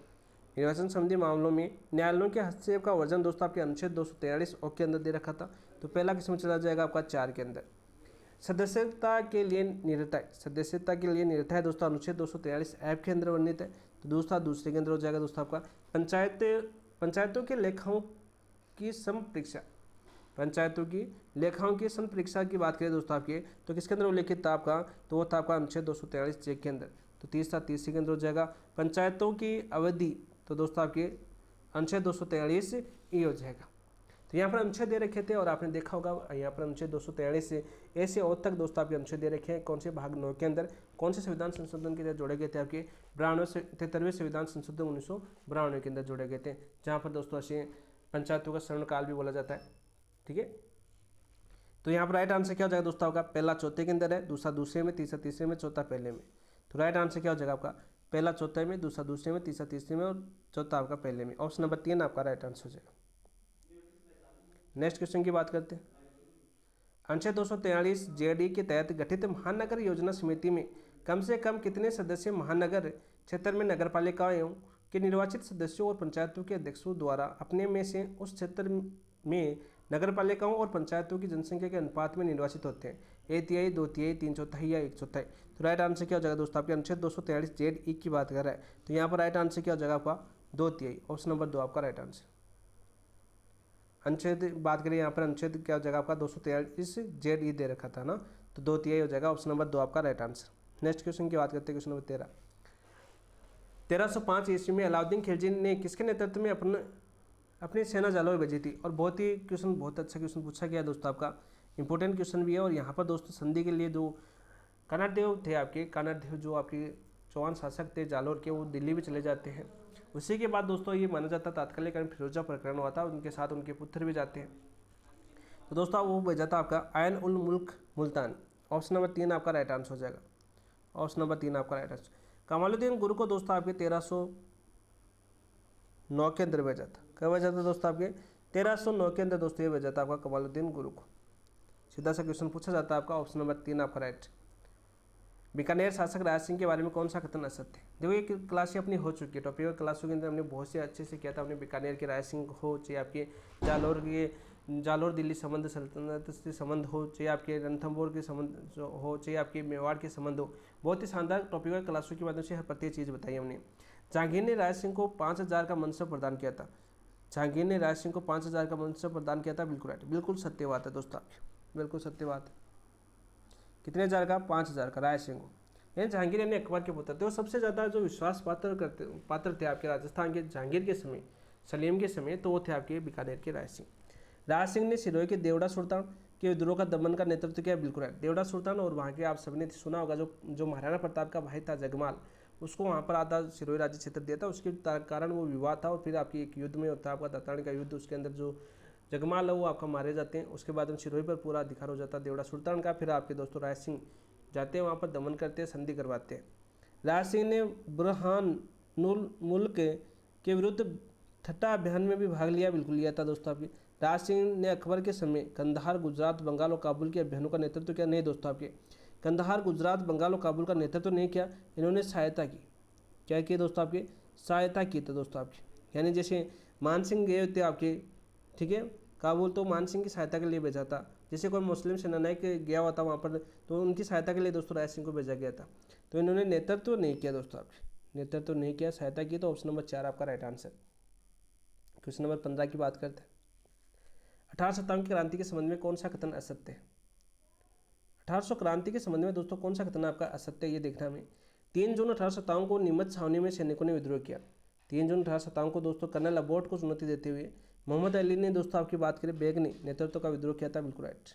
निर्वाचन संबंधी मामलों में न्यायालयों के हस्तक्षेप का वर्जन दोस्तों आपके अनुच्छेद 243 ओ के अंदर दे रखा था। तो पहला किसमें चला जाएगा आपका 4 के अंदर। सदस्यता के लिए निरता है, सदस्यता के लिए निरता है दोस्तों अनुच्छेद 243 ऐप के अंदर वर्णित है। तो दूसरा दूसरे के अंदर हो जाएगा दोस्तों आपका पंचायतों के लेखाओं की संपरीक्षा। पंचायतों की लेखाओं की संपरीक्षा की बात करें दोस्तों आपके, तो किसके अंदर उल्लेखित था आपका, तो वो था आपका अनुच्छेद 243 जे के अंदर। तो तीसरा तीसरे के अंदर हो जाएगा। पंचायतों की अवधि तो दोस्तों आपके अनुच्छेद 243 ई हो जाएगा। तो यहाँ पर अनुच्छेद दे रखे थे और आपने देखा होगा यहाँ पर अनुच्छेद 243 से ऐसे और तक दोस्तों आपके अनुच्छेद दे रखे हैं। कौन से भाग 9 के अंदर कौन से संविधान संशोधन के तहत जोड़े गए थे, आपके 73वें संविधान संशोधन 1992 के अंदर जोड़े गए थे, जहाँ पर दोस्तों ऐसे पंचायतों का शरणकाल भी बोला जाता है, ठीक है। तो यहाँ पर राइट आंसर क्या हो जाएगा दोस्तों आपका, पहला चौथे के अंदर है, दूसरा दूसरे में, तीसरा तीसरे में, चौथा पहले में। तो राइट आंसर क्या हो जाएगा आपका, पहला चौथे में, दूसरा दूसरे में, तीसरा तीसरे में और चौथा आपका पहले में। ऑप्शन नंबर 3 आपका राइट आंसर हो जाएगा। नेक्स्ट क्वेश्चन की बात करते हैं। अनुच्छेद 243 जेडी के तहत गठित महानगर योजना समिति में कम से कम कितने सदस्य महानगर क्षेत्र में नगरपालिकाओं के निर्वाचित सदस्यों और पंचायतों के अध्यक्षों द्वारा अपने में से उस क्षेत्र में नगरपालिकाओं और पंचायतों की जनसंख्या के अनुपात में निर्वाचित होते हैं, 1/3, 2/3, 3/4 या 1/4। तो राइट आंसर क्या हो जाएगा दोस्तों, आपके अनुच्छेद 243 जेड ई की बात कर रहा है, तो यहाँ पर राइट आंसर क्या हो जाएगा आपका 2/3। ऑप्शन नंबर 2 आपका राइट आंसर। अनुच्छेद बात करें यहाँ पर अनुच्छेद क्या हो जाएगा आपका 243 जेड ई दे रखा था ना, तो 2/3 हो जाएगा। ऑप्शन नंबर 2 आपका राइट आंसर। नेक्स्ट क्वेश्चन की बात करते हैं, क्वेश्चन नंबर 1305 ईस्वी में अलाउद्दीन खिलजी ने किसके नेतृत्व में अपनी सेना जालौर भेजी थी। और बहुत ही क्वेश्चन, बहुत अच्छा क्वेश्चन पूछा गया दोस्तों आपका, इंपॉर्टेंट क्वेश्चन भी है। और यहाँ पर दोस्तों संधि के लिए जो कानादेव थे आपके, कानादेव जो आपके चौहान शासक थे जालौर के, वो दिल्ली भी चले जाते हैं। उसी के बाद दोस्तों ये माना जाता तात्कालिक फिरोजा प्रकरण हुआ था, उनके साथ उनके पुत्र भी जाते हैं। तो दोस्तों वो भेजा था आपका आयन उल मुल्क मुल्तान। ऑप्शन नंबर 3 आपका राइट आंसर हो जाएगा। ऑप्शन नंबर 3 आपका राइट आंसर। कमालुद्दीन गुरु को दोस्तों आपके 1309 के अंदर भेजा था। कब भेजा था दोस्तों आपके 1309 के अंदर दोस्तों ये भेजा था आपका कमालुद्दीन गुरु को। सीधा सा क्वेश्चन पूछा जाता है आपका। ऑप्शन नंबर 3 आपका राइट। बीकानेर शासक राज सिंह के बारे में कौन सा कथन असत्य है। देखो ये क्लास अपनी हो चुकी है, टॉपिक क्लासों के अंदर हमने बहुत से अच्छे से किया था। हमने बीकानेर के राज सिंह हो, चाहे आपके जालौर दिल्ली संबंध सल्तनत से संबंध हो, चाहे आपके रणथंभौर के संबंध हो, चाहे आपके मेवाड़ के संबंध हो, बहुत ही शानदार टॉपिक और क्लासों के माध्यम से हर प्रत्येक चीज़ बताई हमने। जहांगीर ने राज सिंह को 5000 का मनसब प्रदान किया था। जहांगीर ने राज सिंह को 5000 का मनसब प्रदान किया था, बिल्कुल राइट, बिल्कुल सत्य बात है दोस्तों आपकी, बिल्कुल सत्य बात है। कितने हज़ार का, 5000 का राज सिंह को। यानी जहांगीर यानी अकबर के पुत्र थे। वो सबसे ज़्यादा जो विश्वास पात्र थे आपके राजस्थान के जहांगीर के समय, सलीम के समय, तो वो थे आपके बीकानेर के राज सिंह। राज सिंह ने सिरोही के देवड़ा सुल्तान के विद्रोह का दमन का नेतृत्व किया, बिल्कुल है। देवड़ा सुल्तान और वहाँ के आप सबने सुना होगा जो महाराणा प्रताप का भाई था जगमाल, उसको वहाँ पर आधा सिरोही राज्य क्षेत्र दिया था। उसके कारण वो विवाद था और फिर आपकी एक युद्ध में होता है आपका दातान का युद्ध, उसके अंदर जो जगमाल है वो आपका मारे जाते हैं। उसके बाद में सिरोही पर पूरा अधिकार हो जाता है देवड़ा सुल्तान का। फिर आपके दोस्तों राज सिंह जाते हैं वहाँ पर, दमन करते हैं, संधि करवाते हैं। राज सिंह ने बुरहानुल मुल्क के विरुद्ध ठट्टा अभियान में भी भाग लिया, बिल्कुल लिया था दोस्तों आपके। राज सिंह ने अकबर के समय कंधार, गुजरात, बंगाल और काबुल के अभियानों का नेतृत्व किया। नहीं दोस्तों आपके कंधार, गुजरात, बंगाल और काबुल का नेतृत्व नहीं किया, इन्होंने सहायता की। क्या किया दोस्तों आपके, सहायता की थी दोस्तों आपकी। यानी जैसे मान सिंह गए थे आपके, ठीक है, काबुल, तो मान सिंह की सहायता के लिए भेजा था। जैसे कोई मुस्लिम सेनानायक गया हुआ था वहाँ पर, तो उनकी सहायता के लिए दोस्तों राज सिंह को भेजा गया था। तो इन्होंने नेतृत्व नहीं किया दोस्तों आपके, नेतृत्व नहीं किया, सहायता की। तो ऑप्शन नंबर 4 आपका राइट आंसर। क्वेश्चन नंबर 15 की बात करते हैं। 1857 की क्रांति के संबंध में कौन सा कथन असत्य है। 1800 क्रांति के संबंध में दोस्तों कौन सा कथन आपका असत्य है, ये देखना हमें। 3 जून 1857 को नीमच छावनी में सैनिकों ने विद्रोह किया। 3 जून 1857 को दोस्तों कर्नल अबोट को चुनौती देते हुए मोहम्मद अली ने दोस्तों आपकी बात करें बेगनी नेतृत्व का विद्रोह किया था, बिल्कुल राइट,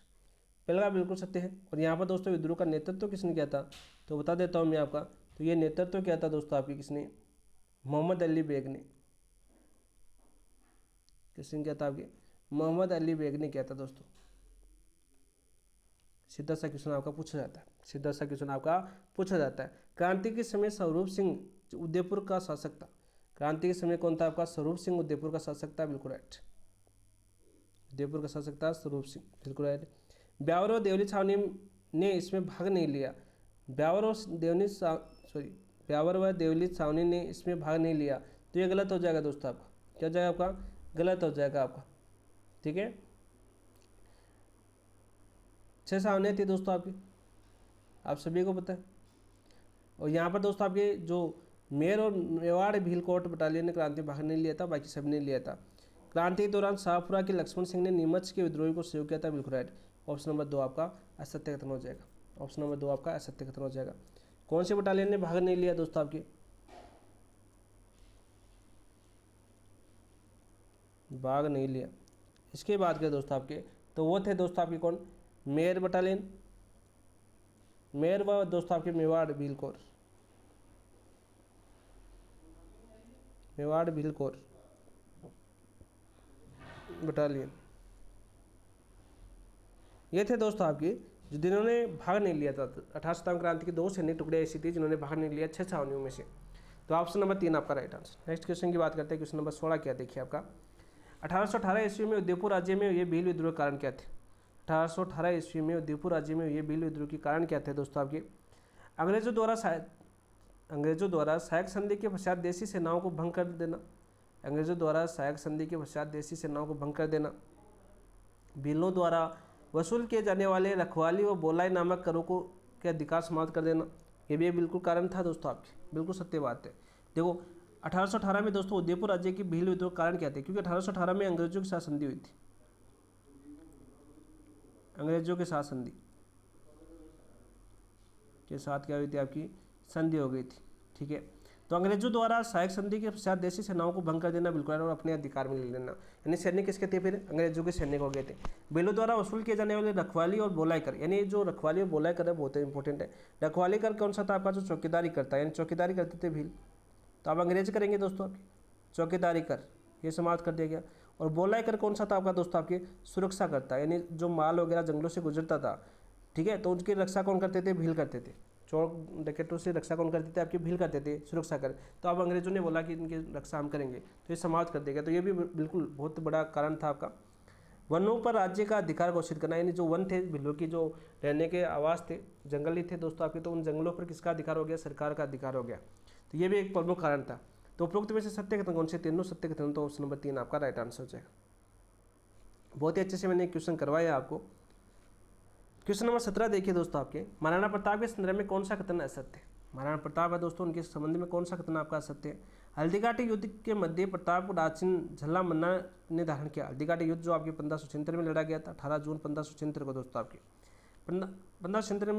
पहला बिल्कुल सत्य है। और यहाँ पर दोस्तों विद्रोह का नेतृत्व किसने किया था, तो बता देता हूँ मैं आपका, तो ये नेतृत्व किया था दोस्तों आपकी किसने, मोहम्मद अली बेग ने। किसने किया था आपके, मोहम्मद अली बेग ने किया था दोस्तों। सीधा सा क्वेश्चन आपका पूछा जाता है, सीधा सा क्वेश्चन आपका पूछा जाता है। क्रांति के समय स्वरूप सिंह उदयपुर का शासक था, क्रांति के समय कौन था आपका, स्वरूप सिंह उदयपुर का शासक था, बिल्कुल राइट, उदयपुर का शासक था स्वरूप सिंह, बिल्कुल राइट। ब्यावर व देवली छावनी ने इसमें भाग नहीं लिया, ब्यावर व देवली छावनी ने इसमें भाग नहीं लिया, तो ये गलत हो जाएगा दोस्तों आपका, क्या हो जाएगा आपका, गलत हो जाएगा आपका, ठीक है। 6 छावनियाँ थी दोस्तों आपकी, आप सभी को पता है। और यहाँ पर दोस्तों आपके जो मेर और मेवाड़ भीलकोट बटालियन ने क्रांति भाग नहीं लिया था, बाकी सब ने लिया था। क्रांति के दौरान शाहपुरा के लक्ष्मण सिंह ने नीमच के विद्रोही को सहयोग किया था, बिल्कुल राइट। ऑप्शन नंबर 2 आपका असत्य कथन हो जाएगा, ऑप्शन नंबर 2 आपका असत्य कथन हो जाएगा। कौन से बटालियन ने भाग नहीं लिया दोस्तों आपके, भाग नहीं लिया, इसके बाद के दोस्तों आपके, तो वो थे दोस्तों आपके कौन, मेर बटालियन, मेर व दोस्तों आपके मेवाड़ भीलकोर, मेवाड़ भीलकोर बटालियन, ये थे दोस्तों आपके जिन्होंने भाग नहीं लिया था। 1857 क्रांति की 2 सैनिक टुकड़े ऐसी थी जिन्होंने भाग नहीं लिया 6 छावनियों में से, तो ऑप्शन नंबर 3 आपका राइट आंसर। नेक्स्ट क्वेश्चन की बात करते हैं, क्वेश्चन नंबर 16 क्या देखिए आपका, 1818 ईस्वी में उदयपुर राज्य में ये भील विद्रोह के कारण क्या थे, 1818 ईस्वी में उदयपुर राज्य में ये भील विद्रोह के कारण क्या थे दोस्तों आपके, अंग्रेजों द्वारा सहायक संधि के पश्चात देशी सेनाओं को भंग कर देना, अंग्रेजों द्वारा सहायक संधि के पश्चात देशी सेनाओं को भंग कर देना, भीलों द्वारा वसूल किए जाने वाले रखवाली व बोलाई नामक करों को के अधिकार समाप्त कर देना, ये भी एक बिल्कुल कारण था दोस्तों आपके, बिल्कुल सत्य बात है। देखो 1818 में दोस्तों उदयपुर राज्य की भील विद्रोह कारण क्या थे, क्योंकि 1818 में अंग्रेजों के साथ संधि हुई थी, अंग्रेजों के साथ संधि के साथ क्या हुई थी आपकी, संधि हो गई थी, ठीक है। तो अंग्रेजों द्वारा सहायक संधि के पश्चात देशी सेनाओं को भंग कर देना, बिल्कुल, और अपने अधिकार में ले लेना, यानी सैनिक किसके थे, फिर अंग्रेजों के सैनिक हो गए थे। बेलों द्वारा वसूल किए जाने वाले रखवाली और बोलाई कर, यानी जो रखवाली और बोलाई कर है बहुत इंपॉर्टेंट है। रखवाली कर कौन सा था आपका, जो चौकीदारी करता है, यानी चौकीदारी करते थे भील, तो आप अंग्रेज करेंगे दोस्तों आपके, चौकीदारी कर ये समाप्त कर दिया गया। और बोलाई कर कौन सा था आपका दोस्तों आपके, सुरक्षा करता है, यानी जो माल वगैरह जंगलों से गुजरता था, ठीक है, तो उनकी रक्षा कौन करते थे, भील करते थे, चोर डकैतों से रक्षा कौन करते थे, आपकी भील करते थे, सुरक्षा कर। तो अब अंग्रेजों ने बोला कि इनकी रक्षा हम करेंगे, तो ये समाप्त कर देगा, तो ये भी बिल्कुल बहुत बड़ा कारण था आपका। वनों पर राज्य का अधिकार घोषित करना, यानी जो वन थे भीलों की, जो रहने के आवास थे, जंगल ही थे दोस्तों आपके, तो उन जंगलों पर किसका अधिकार हो गया, सरकार का अधिकार हो गया, तो ये भी एक प्रमुख कारण था। तो उपरोक्त में से सत्य कथन कौन से, तीनों सत्य कथन, तो ऑप्शन नंबर 3 आपका राइट आंसर हो जाएगा। बहुत ही अच्छे से मैंने क्वेश्चन करवाया आपको। क्वेश्चन नंबर 17 देखिए दोस्तों आपके, महाराणा प्रताप के संदर्भ में कौन सा कथन असत्य है, महाराणा प्रताप है दोस्तों, उनके संबंध में कौन सा कथन आपका असत्य है। हल्दीघाटी युद्ध के मध्य प्रताप को राचिन झल्ला मन्ना ने धारण किया, हल्दीघाटी युद्ध जो आपके 1576 में लड़ा गया था, 18 जून 1576 को दोस्तों आपके 1576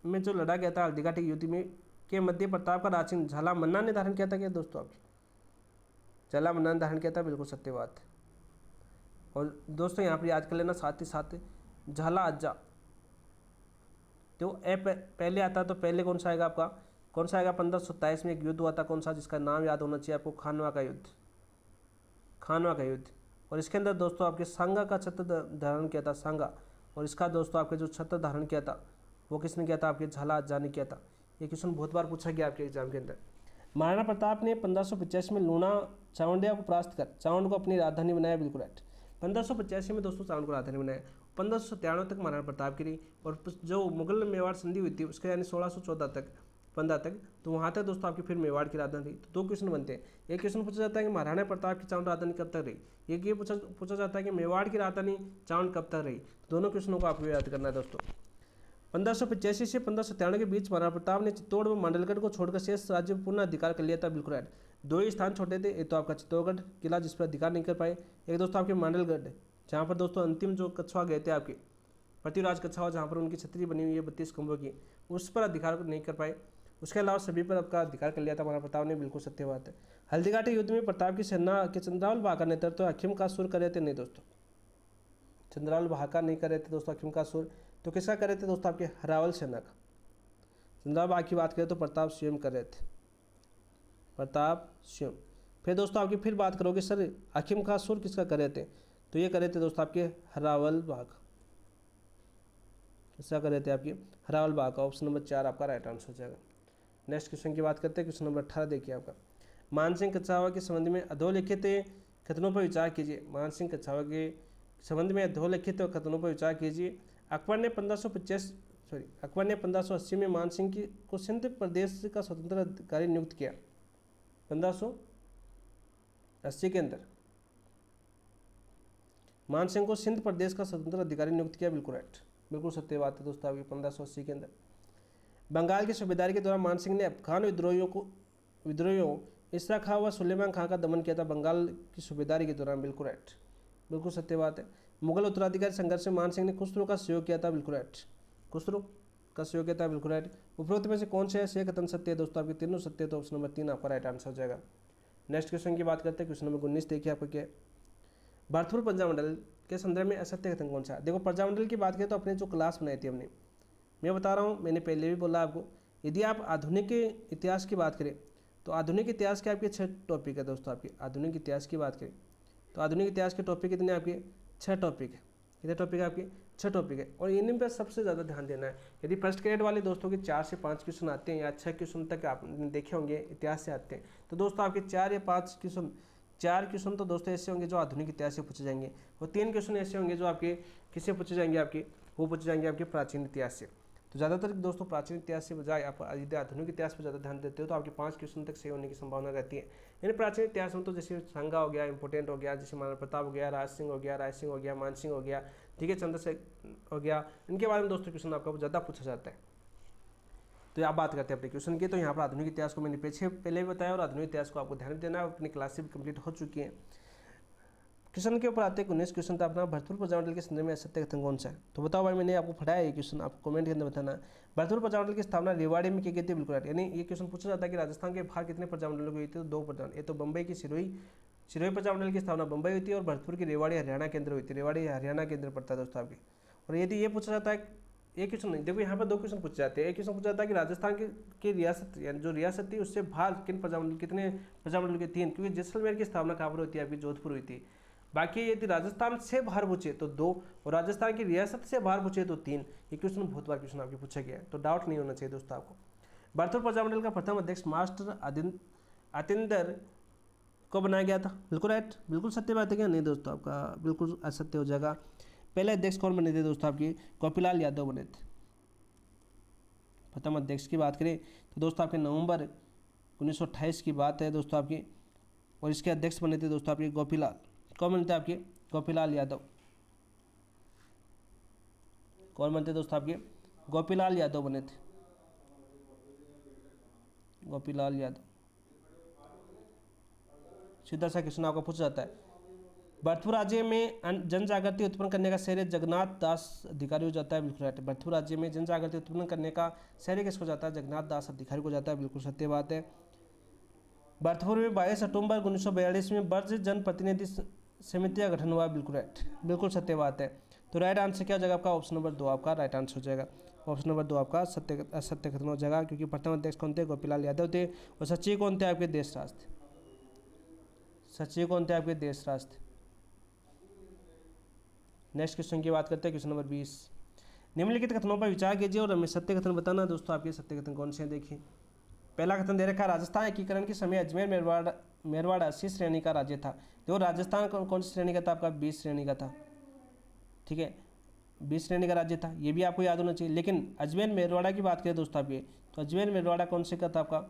में जो लड़ा गया था हल्दीघाटी युद्ध में के मध्य प्रताप का राचिन झाला मन्ना ने धारण किया था क्या दोस्तों आपके, झाला मन्ना ने धारण किया था, बिल्कुल सत्य बात है। और दोस्तों यहाँ पर याद कर लेना साथ ही साथ झाला अज्जा, तो पहले आता है, तो पहले कौन सा आएगा आपका, कौन सा आएगा, 1527 में एक युद्ध हुआ था, कौन सा, जिसका नाम याद होना चाहिए आपको, खानवा का युद्ध, खानवा का युद्ध। और इसके अंदर दोस्तों आपके सांगा का छत्र धारण किया था, सांगा, और इसका दोस्तों आपके जो छत्र धारण किया था वो किसने किया था, आपके झाला अज्जा ने किया था। ये क्वेश्चन बहुत बार पूछा गया आपके एग्जाम के अंदर। महाराणा प्रताप ने 1585 में लूणा चावंडिया को परास्त कर चावंड को अपनी राजधानी बनाया, बिल्कुल राइट। 1585 में दोस्तों चावंड को राजधानी बनाया। 1597 तक महाराणा प्रताप की रही, और जो मुगल मेवाड़ संधि हुई थी उसके यानी 1614 तक 15 तक, तो वहाँ तक दोस्तों आपकी फिर मेवाड़ की राजधानी रही। तो 2 क्वेश्चन बनते हैं, एक क्वेश्चन पूछा जाता है कि महाराणा प्रताप की चावंड राजधानी कब तक रही, एक ये पूछा जाता है कि मेवाड़ की राजधानी चावंड कब तक रही। दोनों क्वेश्चनों को आपको याद करना है दोस्तों। 1585 से 1597 के बीच महाराणा प्रताप ने चित्तौड़ व मंडलगढ़ को छोड़कर शेष राज्य पर पुनः अधिकार कर लिया था, बिल्कुल राइट। 2 ही स्थान छोटे थे, एक तो आपका चित्तौड़गढ़ किला जिस पर अधिकार नहीं कर पाए, एक दोस्तों आपके मंडलगढ़ जहाँ पर दोस्तों अंतिम जो कछुआ गए थे आपके पृथ्वीराज कछुआ, जहाँ पर उनकी छतरी बनी हुई है 32 खंभों की, उस पर अधिकार नहीं कर पाए। उसके अलावा सभी पर आपका अधिकार कर लिया था महाराणा प्रताप ने, बिल्कुल सत्य बात है। हल्दीघाटी युद्ध में प्रताप की सेना के चंद्रावल भाका नेतृत्व हकीम का सुर करे थे? नहीं दोस्तों, चंद्रावल भाका नहीं करे थे दोस्तों हकीम का सुर, तो किसका करे थे दोस्तों? आपके हरावल सेना का। चंद्रावल भाका की बात करें तो प्रताप स्वयं कर रहे थे, प्रताप स्वयं। फिर दोस्तों आपकी फिर बात करोगे सर हकीम का सुर किसका करे थे, तो ये करे थे दोस्तों आपके हरावल भाका। किसका करे थे? आपकी हरावल भाका। ऑप्शन नंबर 4 आपका राइट आंसर हो जाएगा। नेक्स्ट क्वेश्चन की बात करते हैं, क्वेश्चन नंबर 18 देखिए आपका। मानसिंह कछावा के संबंध में अधोलिखित कथनों पर विचार कीजिए। मानसिंह कछावा के संबंध में अधोलिखित कथनों पर विचार कीजिए। अकबर ने 1580 में मानसिंह को सिंध प्रदेश का स्वतंत्र अधिकारी नियुक्त किया। 1580 के अंदर मानसिंह को सिंध प्रदेश का स्वतंत्र अधिकारी नियुक्त किया। बिल्कुल राइट, बिल्कुल सत्य बात है दोस्तों आपकी। 1580 के अंदर बंगाल की सूबेदारी के दौरान मानसिंह ने अफगान विद्रोहियों इसरा खां व सुलेमान खां का दमन किया था। बंगाल की सूबेदारी के दौरान। बिल्कुल राइट, बिल्कुल सत्य बात है। मुगल उत्तराधिकारी संघर्ष में मानसिंह ने खुसरो का सहयोग किया था। बिल्कुल राइट, खुसरो का सहयोग किया था। बिल्कुल राइट। उपरोक्त में से कौन से ऐसे कथन सत्य है दोस्तों? आपके तीनों सत्य, तो ऑप्शन नंबर 3 आपका राइट आंसर हो जाएगा। नेक्स्ट क्वेश्चन की बात करते हैं, क्वेश्चन नंबर 19 देखिए आपका क्या है। भरतपुर प्रजामंडल के संदर्भ में असत्य कथन कौन सा? देखो प्रजामंडल की बात करें तो अपने जो क्लास बनाई थी हमने, मैं बता रहा हूँ, मैंने पहले भी बोला आपको, यदि आप आधुनिक इतिहास की बात करें तो आधुनिक इतिहास के आपके 6 टॉपिक है दोस्तों। आपके आधुनिक इतिहास की बात करें तो आधुनिक इतिहास के टॉपिक कितने? आपके 6 टॉपिक है। कितने टॉपिक है? आपके 6 टॉपिक है, और इन पर सबसे ज़्यादा ध्यान देना है। यदि फर्स्ट ग्रेड वाले दोस्तों के 4 से 5 क्वेश्चन आते हैं या 6 क्वेश्चन तक आपने देखे होंगे इतिहास से आते हैं, तो दोस्तों आपके 4 या 5 क्वेश्चन, 4 क्वेश्चन तो दोस्तों ऐसे होंगे जो आधुनिक इतिहास से पूछे जाएंगे, और 3 क्वेश्चन ऐसे होंगे जो आपके किससे पूछे जाएंगे? आपके वो पूछे जाएंगे आपके प्राचीन इतिहास से। तो ज़्यादातर दोस्तों प्राचीन इतिहास से बजाय आप यदि आधुनिक इतिहास पर ज़्यादा ध्यान देते हो तो आपके 5 क्वेश्चन तक सही होने की संभावना रहती है। यानी प्राचीन इतिहास में तो जैसे संगा हो गया, इंपोर्टेंट हो गया, जैसे महाराणा प्रताप हो गया, राज सिंह हो गया, मान सिंह हो गया, ठीक है, चंद्रशेखर हो गया, इनके बारे में दोस्तों क्वेश्चन आपका ज़्यादा पूछा जाता है। तो आप बात करते हैं अपने क्वेश्चन की, तो यहाँ पर आधुनिक इतिहास को मैंने पहले भी बताया, और आधुनिक इतिहास को आपको ध्यान देना है, अपनी क्लास भी कंप्लीट हो चुकी है। क्वेश्चन के ऊपर आते हैं। 19 क्वेश्चन था अपना, भरतपुर प्रजामंडल के संदर्भ में असत्य कथन कौन सा है? तो बताओ भाई, मैंने आपको पढ़ाया ये क्वेश्चन, आपको कमेंट के अंदर बताना है। भरतपुर प्रजामंडल की स्थापना रेवाड़ी में की गई थी। बिल्कुल राइट। यानी ये क्वेश्चन पूछा जाता है कि राजस्थान के बाहर कितने प्रजामंडलों की हुई थी? तो 2 प्रजामंडल। ये तो बम्बई की सिरोही प्रजामंडल की स्थापना बम्बई हुई थी, और भरतपुर की रेवाड़ी हरियाणा के अंदर हुई थी। रेवाड़ी हरियाणा के अंदर पड़ता है दोस्तों आपकी। और यदि ये पूछा जाता है, एक क्वेश्चन नहीं, देखो यहाँ पर 2 क्वेश्चन पूछे जाते हैं। एक क्वेश्चन पूछा जाता है कि राजस्थान की रियासत, यानी जो रियासत थी उससे बाहर कितने प्रजामंडल के? 3, क्योंकि जैसलमेर की स्थापना कहाँ पर होती है? आपकी जोधपुर हुई थी। बाकी यदि राजस्थान से बाहर पूछे तो 2, और राजस्थान की रियासत से बाहर पूछे तो 3। ये क्वेश्चन बहुत बार क्वेश्चन आपके पूछा गया है, तो डाउट नहीं होना चाहिए दोस्तों आपको। भरतपुर प्रजामंडल का प्रथम अध्यक्ष मास्टर अतिंदर को बनाया गया था। बिल्कुल राइट, बिल्कुल सत्य बात है क्या? नहीं दोस्तों, आपका बिल्कुल असत्य हो जाएगा। पहले अध्यक्ष कौन बने थे दोस्तों? आपकी गोपीलाल यादव बने थे। प्रथम अध्यक्ष की बात करें तो दोस्तों आपके नवंबर 1928 की बात है दोस्तों आपकी, और इसके अध्यक्ष बने थे दोस्तों आपके गोपीलाल। कौन बनते हैं? आपके गोपीलाल यादव। कौन बनते दोस्तों? आपके गोपीलाल यादव बने थे। गोपीलाल यादव। सीधा सा क्वेश्चन आपको पूछा जाता है। भरतपुर राज्य में जन जागृति उत्पन्न करने का श्रेय जगन्नाथ दास अधिकारी हो जाता है। बिल्कुल राइट। भरतपुर राज्य में जन जागृति उत्पन्न करने का श्रेय किसको जाता है? जगन्नाथ दास अधिकारी को जाता है। बिल्कुल सत्य बात है। भरतपुर में 22 अक्टूबर 1942 में ब्रज जन प्रतिनिधि समिति का गठन हुआ। बिल्कुल राइट, बिल्कुल सत्य बात है। तो राइट आंसर क्या हो जाएगा आपका? ऑप्शन नंबर 2 आपका राइट आंसर हो जाएगा। ऑप्शन नंबर 2 आपका सत्य कथन हो जाएगा, क्योंकि प्रथम अध्यक्ष कौन थे? गोपीलाल यादव थे। और सचिव कौन थे? आपके देशराज थे। सचिव कौन थे? आपके देशराज थे। नेक्स्ट क्वेश्चन की बात करते हैं, क्वेश्चन नंबर 20। निम्नलिखित कथनों पर विचार कीजिए और हमें सत्य कथन बताना। दोस्तों आपके सत्य कथन कौन से हैं? देखिए, पहला कथन दे रखा है, राजस्थान एकीकरण के समय अजमेर मेरवाड़ा सी श्रेणी का राज्य था। देखो राजस्थान कौन सी श्रेणी का था? आपका 20 श्रेणी का था। ठीक है, 20 श्रेणी का राज्य था, ये भी आपको याद होना चाहिए। लेकिन अजमेर मेरवाड़ा की बात करें दोस्तों आपके, तो अजमेर मेरवाड़ा कौन से का था? आपका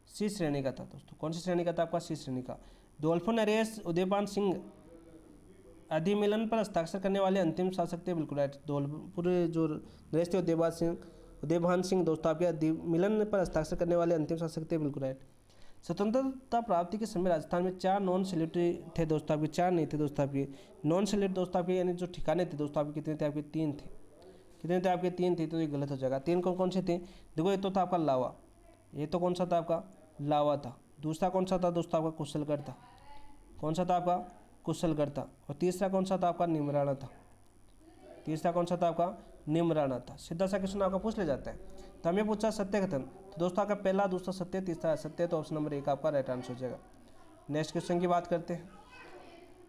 सी श्रेणी का था दोस्तों। कौन सी श्रेणी का था? आपका सी श्रेणी का। धौलपुर नरेश उदयभान सिंह अधिमिलन पर हस्ताक्षर करने वाले अंतिम शासक थे। बिल्कुल राइट। धौलपुर जो नरेश थे उदयभान सिंह दोस्तों आपके अधिमिलन पर हस्ताक्षर करने वाले अंतिम शासक थे। बिल्कुल राइट। स्वतंत्रता प्राप्ति के समय राजस्थान में 4 नॉन सेल्यूटरी थे दोस्तों आपके, 4 नहीं थे दोस्तों आपके। नॉन सेल्यूट दोस्तों आपके यानी जो ठिकाने थे दोस्तों आपके कितने थे? आपके 3 थे। कितने थे? आपके 3 थे, तो ये गलत हो जाएगा। 3 कौन कौन से थे? देखो, ये तो था आपका लावा, ये तो कौन सा था? आपका लावा था। दूसरा कौन सा था दोस्तों आपका कुशलगढ़। कौन सा था आपका कुशलगढ़। और तीसरा कौन सा था आपका निमराना था। तीसरा कौन सा था आपका निमराना था। सीधा सा क्वेश्चन आपका पूछ ले जाता है। तो हमें पूछा सत्य कथन, तो दोस्तों आपका पहला दूसरा सत्य तीसरा असत्य, तो ऑप्शन नंबर 1 आपका राइट आंसर हो जाएगा। नेक्स्ट क्वेश्चन की बात करते हैं,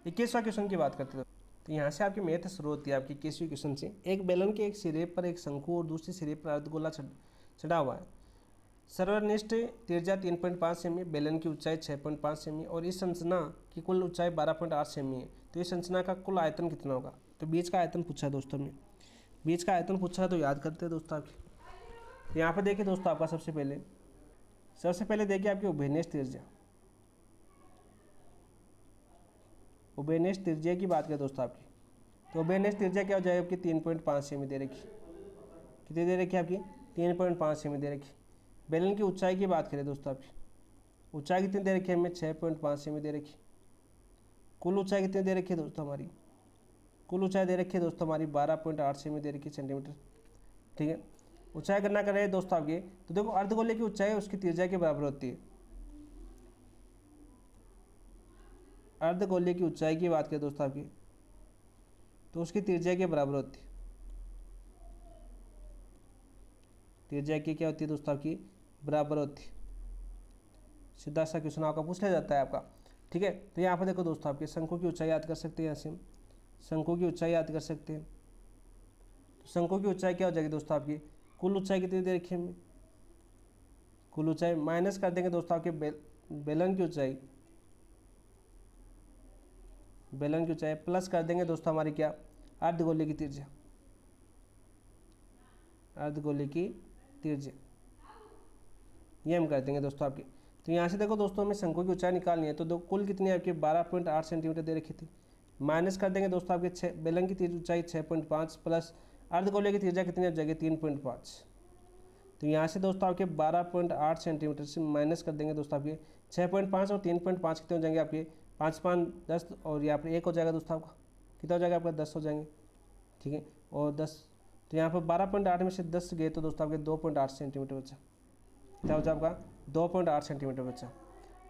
21वां क्वेश्चन की बात करते हैं। तो यहाँ से आपकी मैथ शुरू होती है आपकी 21वीं क्वेश्चन से। एक बेलन के एक सिरे पर एक शंकु और दूसरे सिरे पर अर्धगोला चढ़ा हुआ है। सर्वनिष्ठ त्रिज्या 3.5 सेमी, बेलन की ऊंचाई 6.5 सेमी और इस संरचना की कुल ऊंचाई 12.8 सेमी है। तो इस संरचना का कुल आयतन कितना होगा। तो बीच का आयतन पूछा है दोस्तों में, बीच का आयतन पूछा है, तो याद करते हैं दोस्तों आपके। यहाँ पर देखिए दोस्तों आपका सबसे पहले देखिए आपकी उभयनिष्ठ त्रिज्या। उभयनिष्ठ त्रिज्या की बात करें दोस्तों आपकी, तो उभयनिष्ठ त्रिज्या क्या हो जाएगी आपकी 3.5 सेमी दे रखी। कितनी दे रखी है आपकी 3.5 सेमी दे रखी। बेलन की ऊंचाई की बात करें दोस्तों आपकी, ऊंचाई कितनी दे रखी है हमें 6.5 सेमी दे रखी। कुल ऊंचाई कितनी दे रखी है दोस्तों हमारी, कुल ऊंचाई दे रखी है दोस्तों हमारी 12.8 सेमी दे रखी सेंटीमीटर। ठीक है, ऊंचाई गणना कर रहे हैं दोस्तों आपके। तो देखो अर्धगोले की ऊंचाई उसकी त्रिज्या के बराबर होती है। अर्धगोले की ऊंचाई की बात करें दोस्तों आपकी, तो उसकी त्रिज्या के बराबर होती है। त्रिज्या की क्या होती है दोस्तों आपकी बराबर होती है। सीधा सा क्वेश्चन आपका पूछ लिया जाता है आपका। ठीक है, तो यहाँ पर देखो दोस्तों आपके शंकु की ऊंचाई याद कर सकते हैं। यहाँ से हम शंकु की ऊंचाई याद कर सकते हैं। तो शंकु की ऊंचाई क्या हो जाएगी दोस्तों आपकी, कुल ऊंचाई कितनी दे रखी है हमें, कुल ऊंचाई माइनस कर देंगे दोस्तों आपके बेलन की ऊंचाई, बेलन की ऊंचाई प्लस कर देंगे दोस्तों हमारी क्या अर्धगोले की त्रिज्या, अर्धगोले की त्रिज्या ये हम कर देंगे दोस्तों आपकी। तो यहाँ से देखो दोस्तों हमें शंकु की ऊंचाई निकालनी है। तो दो कुल कितनी है आपकी 12.8 सेंटीमीटर दे रखी थी, माइनस कर देंगे दोस्तों आपके बेलन की ऊंचाई 6.5 प्लस अर्धगोले की त्रिज्या कितनी हो जाएगी 3.5। तो यहाँ से दोस्तों आपके 12.8 सेंटीमीटर से माइनस कर देंगे दोस्तों आपके 6.5 और 3.5 कितने हो जाएंगे आपके 5 5 10 और यहाँ पर 1 हो जाएगा दोस्तों आपका, कितना हो जाएगा आपका 10 हो जाएंगे। ठीक है, और 10 तो यहाँ पर 12.8 में से 10 गए तो दोस्तों आपके 2.8 सेंटीमीटर बचा। क्या हो जाए आपका 2.8 सेंटीमीटर बचा।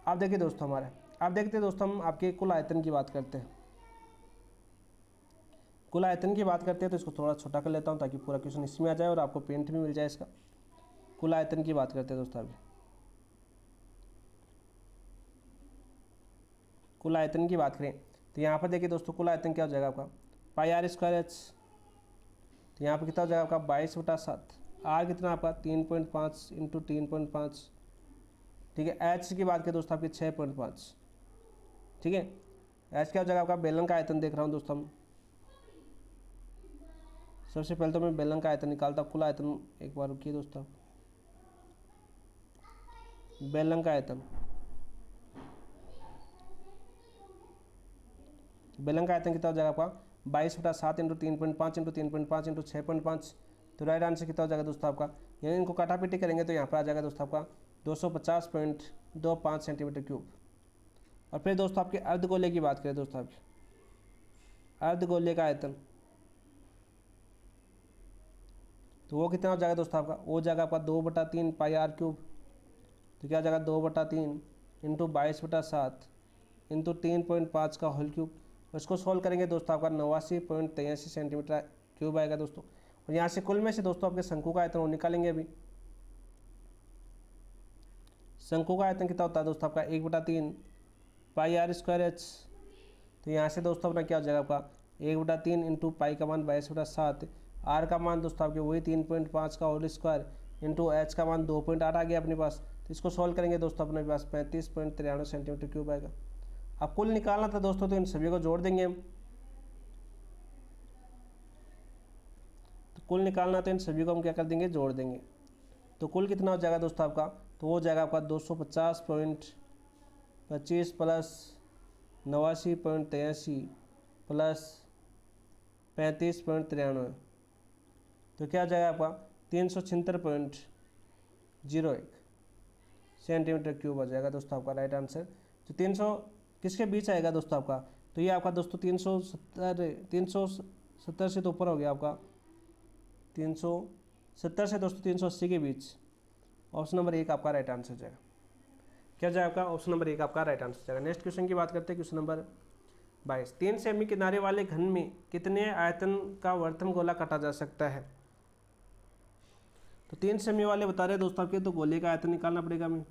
आप देखिए दोस्तों हमारे, आप देखते हैं दोस्तों हम आपके कुल आयतन की बात करते हैं। कुल आयतन की बात करते हैं तो इसको थोड़ा छोटा कर लेता हूँ ताकि पूरा क्वेश्चन इसमें आ जाए और आपको पेंट भी मिल जाए इसका। कुल आयतन की बात करते हैं दोस्तों अभी, कुल आयतन की बात करें तो यहाँ पर देखिए दोस्तों कुल आयतन क्या हो जाएगा आपका पाई आर स्क्वायर एच। तो यहाँ पर कितना हो जाएगा आपका 22/7। आर कितना आपका 3.5 इंटू 3.5। ठीक है, एच की बात करें दोस्तों आपकी 6.5। ठीक है, एच क्या हो जाएगा आपका बेलन का आयतन देख रहा हूँ दोस्तों। सबसे पहले तो मैं बेलन का आयतन निकालता हूँ। कुल आयतन एक बार रुकिए दोस्तों, बेलन का आयतन, बेलन का आयतन कितना हो जाएगा आपका 22/7 इंटू 3.5 इंटू 3.5 इंटू 6.5। तो राइट आंसर कितना हो जाएगा दोस्तों आपका, यानी इनको काटापीटी करेंगे तो यहाँ पर आ जाएगा दोस्तों आपका 250.25 सेंटीमीटर क्यूब। और फिर दोस्तों आपके अर्धगोले की बात करें दोस्तों आपके अर्धगोले का आयतन, तो वो कितना हो जाएगा दोस्तों आपका, वो जाएगा आपका 2/3 पाई आर क्यूब। तो क्या हो जाएगा 2/3 इंटू 22/7 इंटू 3.5 का होल क्यूब। इसको सोल्व करेंगे दोस्तों आपका 89.83 सेंटीमीटर क्यूब आएगा दोस्तों। और यहाँ से कुल में से दोस्तों आपके शंकु का आयतन वो निकालेंगे। अभी शंकु का आयतन कितना होता है दोस्तों आपका 1/3 पाई आर स्क्वायर एच। तो यहाँ से दोस्तों अपना क्या हो जाएगा आपका 1/3 इंटू पाई का मान 22/7, आर का मान दोस्तों आपके वही 3.5 का होल स्क्वायर इंटू एच का मान 2.8 आ गया अपने पास। तो इसको सोल्व करेंगे दोस्तों अपने पास 35.93 सेंटीमीटर क्यूब आएगा। अब कुल निकालना था दोस्तों, तो इन सभी को जोड़ देंगे हम। तो कुल निकालना तो इन सभी को हम क्या कर देंगे जोड़ देंगे। तो कुल कितना हो जाएगा दोस्तों आपका, तो वो जाएगा आपका 250.25 प्लस 89.83 प्लस 35.93। तो क्या हो जाएगा आपका 376.01 सेंटीमीटर क्यूब आ जाएगा दोस्तों आपका राइट आंसर। तो 300 किसके बीच आएगा दोस्तों आपका, तो ये आपका दोस्तों 370 से तो ऊपर हो गया आपका 370 से दोस्तों 380 के बीच। ऑप्शन नंबर 1 आपका राइट आंसर हो जाएगा। क्या जाएगा आपका ऑप्शन नंबर 1 आपका राइट आंसर जाएगा। नेक्स्ट क्वेश्चन की बात करते हैं, क्वेश्चन नंबर 22। 3 सेमी किनारे वाले घन में कितने आयतन का वर्तन गोला काटा जा सकता है? तो 3 सेमी वाले बता रहे हैं दोस्तों आपके, तो गोले का आयतन निकालना पड़ेगा हमें।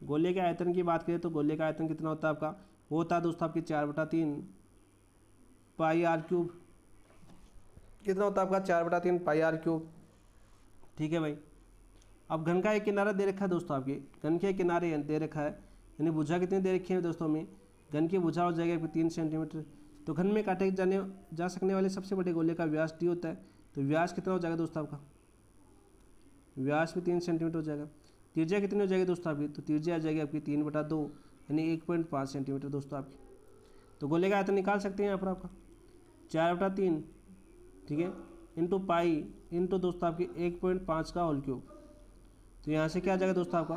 गोले के आयतन की बात करें तो गोले का आयतन कितना होता है आपका, वो होता है दोस्तों आपके 4/3 पाई आर क्यूब। कितना होता है आपका 4/3 पाई आर क्यूब। ठीक है भाई। अब घन का एक किनारा दे रखा है दोस्तों आपके, घन के किनारे दे रखा है, यानी भुजा कितनी दे रखी है दोस्तों में, घन की भुजा हो जाएगी आपकी 3 सेंटीमीटर। तो घन में काटे जा सकने वाले सबसे बड़े गोले का व्यास डी होता है, तो व्यास कितना हो जाएगा दोस्तों आपका, व्यास भी 3 सेंटीमीटर हो जाएगा। त्रिज्या कितनी हो जाएगी दोस्तों आपकी, तो त्रिज्या आ जाएगी आपकी 3/2 यानी 1.5 सेंटीमीटर दोस्तों आपकी। तो गोले का आयतन निकाल सकते हैं यहाँ पर आपका 4/3, ठीक है, इंटू पाई इंटू दोस्तों आपकी 1.5 का होल क्यूब। तो यहाँ से क्या आ जाएगा दोस्तों आपका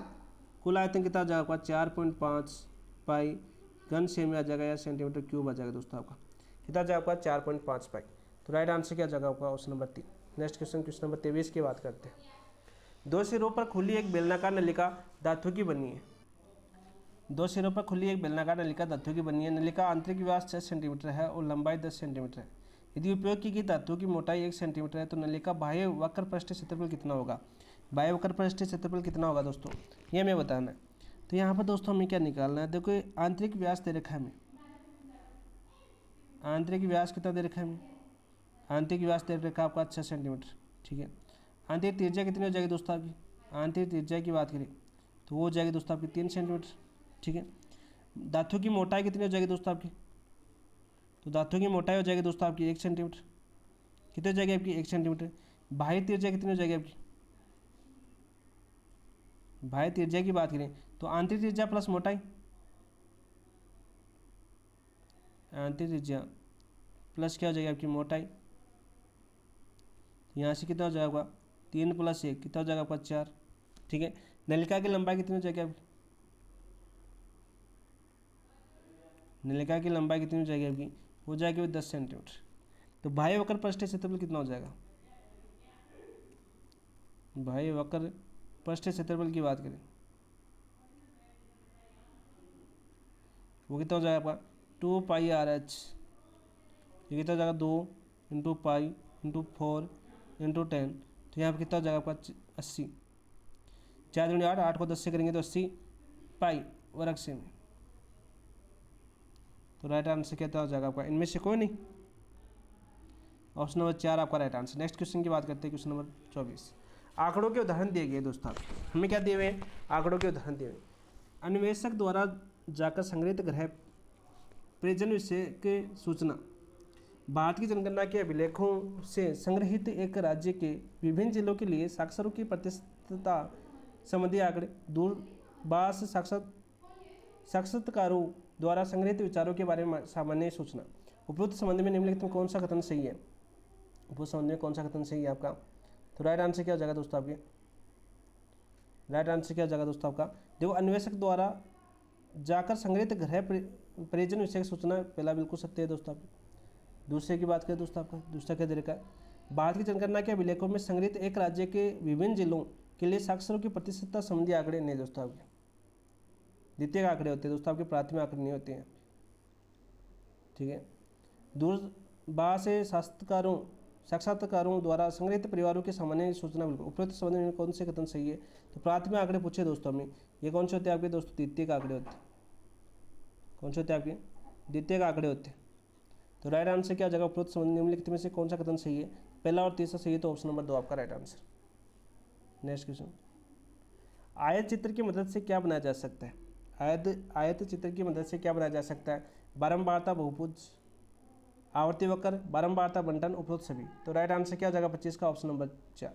कुल आयतन कितना आ जाएगा आपका 4.5 पाई घन सेमी आ जाएगा या सेंटीमीटर क्यूब आ जाएगा दोस्तों आपका। कितना आ जाएगा आपका 4.5 पाई। तो राइट आंसर क्या आ जाएगा आपका option number 3। Next question, question number 23 की बात करते हैं। 2 सिरों पर खुली एक बेलनाकार नलिका धातु की बनी है। 2 सिरों पर खुली एक बेलनाकार नलिका धातु की बनी है। नलिका आंतरिक व्यास 6 सेंटीमीटर है और लंबाई 10 सेंटीमीटर है। यदि उपयोग की गई धातु की मोटाई 1 सेंटीमीटर है तो नलिका बाह्य वक्र पृष्ठीय क्षेत्रफल कितना होगा? बाह्य वक्र पृष्ठीय क्षेत्रफल कितना होगा दोस्तों, ये हमें बताना है। तो यहाँ पर दोस्तों हमें क्या निकालना है, देखो आंतरिक व्यास दे रखा है हमें, आंतरिक व्यास कितना दे रखा है हमें, आंतरिक व्यास दे रखा है आपका 6 सेंटीमीटर, ठीक है। आंतरिक त्रिज्या कितनी हो जाएगी दोस्तों आपकी, आंतरिक त्रिज्या की बात करें तो वो हो जाएगी दोस्तों आपकी 3 सेंटीमीटर, ठीक है। धातु की मोटाई कितनी हो जाएगी दोस्तों आपकी, तो धातु की मोटाई हो जाएगी दोस्तों आपकी 1 सेंटीमीटर। कितनी हो जाएगी आपकी 1 सेंटीमीटर। बाह्य त्रिज्या कितनी हो जाएगी आपकी, बाह्य त्रिज्या की बात करें तो आंतरिक त्रिज्या प्लस मोटाई, आंतरिक त्रिज्या प्लस क्या हो जाएगी आपकी मोटाई। यहाँ से कितना हो जाएगा 3 + 1 कितना हो जाएगा आपका 4, ठीक है। नलिका की लंबाई कितनी हो जाएगी आपकी, नलिका की लंबाई कितनी हो जाएगी आपकी, हो जाएगी 10 सेंटीमीटर। तो बाह्य वक्र पृष्ठीय क्षेत्रफल कितना हो जाएगा, बाह्य वक्र पृष्ठीय क्षेत्रफल की बात करें वो कितना हो जाएगा आपका 2 पाई आर एच। ये कितना हो जाएगा 2 × पाई × 4 × 10। तो यहाँ पर कितना हो जाएगा आपका 80। 4 × 8, 8 को 10 से करेंगे तो 80 पाई वर्ग सेमी। तो राइट आंसर क्या हो जाएगा आपका, इनमें से कोई नहीं, ऑप्शन नंबर 4 आपका राइट आंसर। नेक्स्ट क्वेश्चन की बात करते हैं, क्वेश्चन नंबर 24। आंकड़ों के उदाहरण दिए गए दोस्तों, हमें क्या दिए हुए हैं, आंकड़ों के उदाहरण दिए हुए। अन्वेषक द्वारा जाकर संग्रहित ग्रह प्रयोजन विषय के सूचना, भारत की जनगणना के अभिलेखों से संग्रहित एक राज्य के विभिन्न जिलों के लिए साक्षरों की प्रतिशतता संबंधी आंकड़े, दूरभाष साक्षात्कारों द्वारा संग्रहित विचारों के बारे में सामान्य सूचना। उपरोक्त संबंध में निम्नलिखित में कौन सा कथन सही है, उपरोक्त संबंध में कौन सा कथन सही है आपका। तो राइट आंसर क्या हो जाएगा दोस्तों आपके, राइट आंसर क्या हो जाएगा दोस्तों आपका, देखो अन्वेषक द्वारा जाकर संग्रहित ग्रह प्रयोजन विषय की सूचना, पहला बिल्कुल सत्य है दोस्तों आपके। दूसरे की बात करें दोस्तों आपका, दूसरा क्या दे रखा है, भारत की जनगणना के अभिलेखों में संग्रहित एक राज्य के विभिन्न जिलों के लिए साक्षरों की प्रतिशतता संबंधी आंकड़े नहीं दोस्तों आपके, द्वितीय आंकड़े होते हैं दोस्तों आपके, प्राथमिक आंकड़े नहीं होते हैं, ठीक है। दूरभाष साक्षात्कारों द्वारा संग्रहित परिवारों के सामान्य सूचना, बिल्कुल। उपरोक्त संबंध में कौन से कथन सही है, तो प्राथमिक आंकड़े पूछे दोस्तों हमें, ये कौन से होते हैं आपके दोस्तों, द्वितीय आंकड़े होते हैं। कौन से होते हैं आपके, द्वितीय आंकड़े होते हैं। तो राइट आंसर क्या हो जाएगा, उपरोक्त संबंध निम्नलिखित में से कौन सा कथन सही है, पहला और तीसरा सही है, तो ऑप्शन नंबर 2 आपका राइट आंसर। नेक्स्ट क्वेश्चन, आयत चित्र की मदद से क्या बनाया जा सकता है, आयत चित्र की मदद से क्या बनाया जा सकता है, बारंबारता बहुभुज, आवर्ती वक्र, बारंबारता बंटन, उपरोक्त सभी। तो राइट आंसर क्या हो जाएगा 25 का ऑप्शन नंबर 4।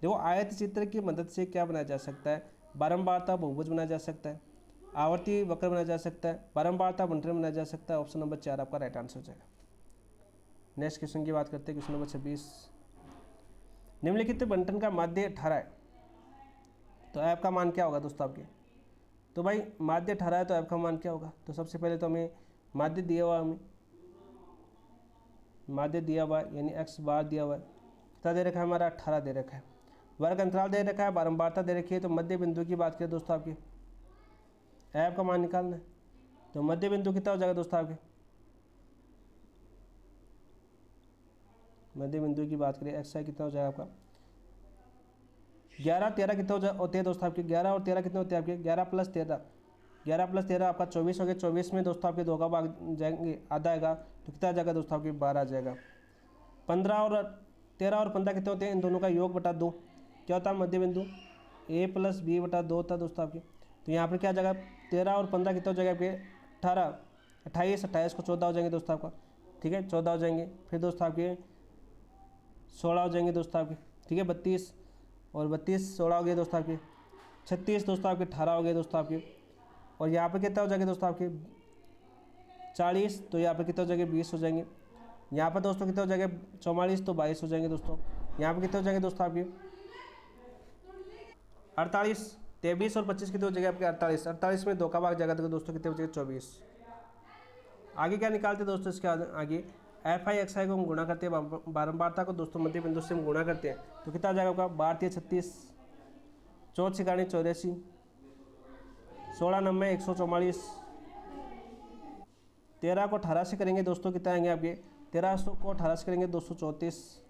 देखो आयत चित्र की मदद से क्या बनाया जा सकता है, बारंबारता बहुभुज बनाया जा सकता है, आवर्ती वक्र बनाया जा सकता है, बारंबारता बंटन बनाया जा सकता है, ऑप्शन नंबर 4 आपका राइट आंसर हो जाएगा। नेक्स्ट क्वेश्चन की बात करते हैं, क्वेश्चन नंबर 26। निम्नलिखित बंटन का माध्य 18 है, तो ऐप का मान क्या होगा दोस्तों आपके। तो भाई माध्य 18 है तो ऐप का मान क्या होगा, तो सबसे पहले तो हमें माध्य दिया हुआ, हमें माध्य दिया हुआ यानी x बार दिया हुआ है, कितना दे रखा है हमारा 18 दे रखा है। वर्ग अंतराल दे रखा है, बारंबारता दे रखी है। तो मध्य बिंदु की बात करें दोस्तों आपके ऐप का मान निकालना है, तो मध्य बिंदु कितना हो जाएगा दोस्तों आपके, मध्य बिंदु की बात करें एक्स आई कितना हो जाएगा आपका 11 13 कितने होते हैं दोस्तों आपके 11 और 13 कितने होते हैं आपके 11 + 13, 11 + 13 आपका 24 हो गया। 24 में दोस्तों आपके 2 का भाग जाएंगे, आधा आएगा, तो कितना आ जाएगा दोस्तों आपके 12 आ जाएगा। 15 और 13 और 15 कितने होते हैं, इन दोनों का योग बटा 2 क्या होता है मध्य बिंदु a + b बटा 2 होता है दोस्तों आपके। तो यहाँ पर क्या जाएगा 13 और 15 कितने हो जाएगा आपके 18, 28, 28 को 14 हो जाएंगे दोस्तों आपका, ठीक है 14 हो जाएंगे। फिर दोस्तों आपके 16 हो जाएंगे दोस्तों आपके, ठीक है 32 और 32 16 हो गए दोस्तों आपके, 36 दोस्तों आपके 18 हो गए दोस्तों आपके। और यहाँ पे कितना हो जाएगा दोस्तों आपके 40, तो यहाँ पे कितना हो जाएंगे 20 हो जाएंगे। यहाँ पर दोस्तों कितना हो जाएगा 44, तो 22 हो जाएंगे दोस्तों। यहाँ पे कितने हो जाएंगे दोस्तों आपके 48, 23 और 25 कितने हो जाएंगे आपके 48, 48 में 2 का भाग जाएगा तो दोस्तों कितने हो जाएंगे 24। आगे क्या निकालते हैं दोस्तों, इसके आगे एफ आई एक्स आई को हम गुणा करते हैं, बारंबारता को दोस्तों मध्य बिंदु से हम गुणा करते हैं, तो कितना आ जाएगा आपका 12 × 36, 4 × 6 = 84, 16 × 9 = 144, 13 को 18 से करेंगे दोस्तों कितना आएंगे आपके 13 को 18 से करेंगे 234,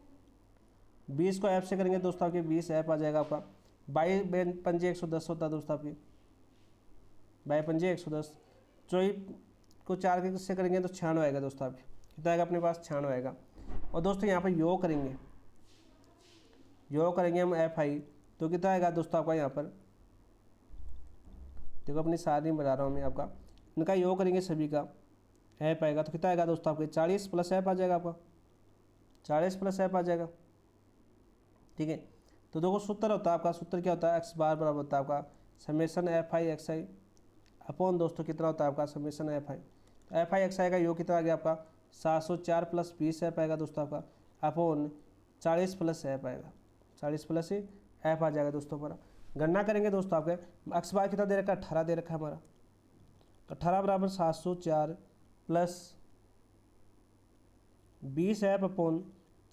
20 को ऐप से करेंगे दोस्तों आपके 20 ऐप आ जाएगा आपका। 22 × 5 = 110 होता है दोस्तों आपके, 22 × 5 = 110, 24 को 4 से करेंगे तो 96 आएगा दोस्तों आपके, कितना आएगा अपने पास 96 आएगा। और दोस्तों यहाँ पर योग करेंगे हम एफ आई, तो कितना आएगा दोस्तों आपका यहाँ पर देखो अपनी सारी बता रहा हूँ मैं आपका, इनका योग करेंगे सभी का ऐप आएगा, तो कितना आएगा दोस्तों आपके 40 + ऐप आ जाएगा आपका, 40 + ऐप आ जाएगा, ठीक है। तो देखो सूत्र होता है आपका, सूत्र क्या होता है x बार बराबर होता है आपका summation F I x I upon दोस्तों कितना होता है आपका समेशन एफ आई। तो एफ आई एक्स आई का योग कितना आ गया आपका 704 + 20 ऐप आएगा दोस्तों आपका अपॉन 40 + ऐप आएगा, 40 + ऐप आ जाएगा दोस्तों हमारा। गणना करेंगे दोस्तों आपके x बार कितना दे रखा है 18 दे रखा है हमारा, तो 18 बराबर 704 + 20 ऐप अपॉन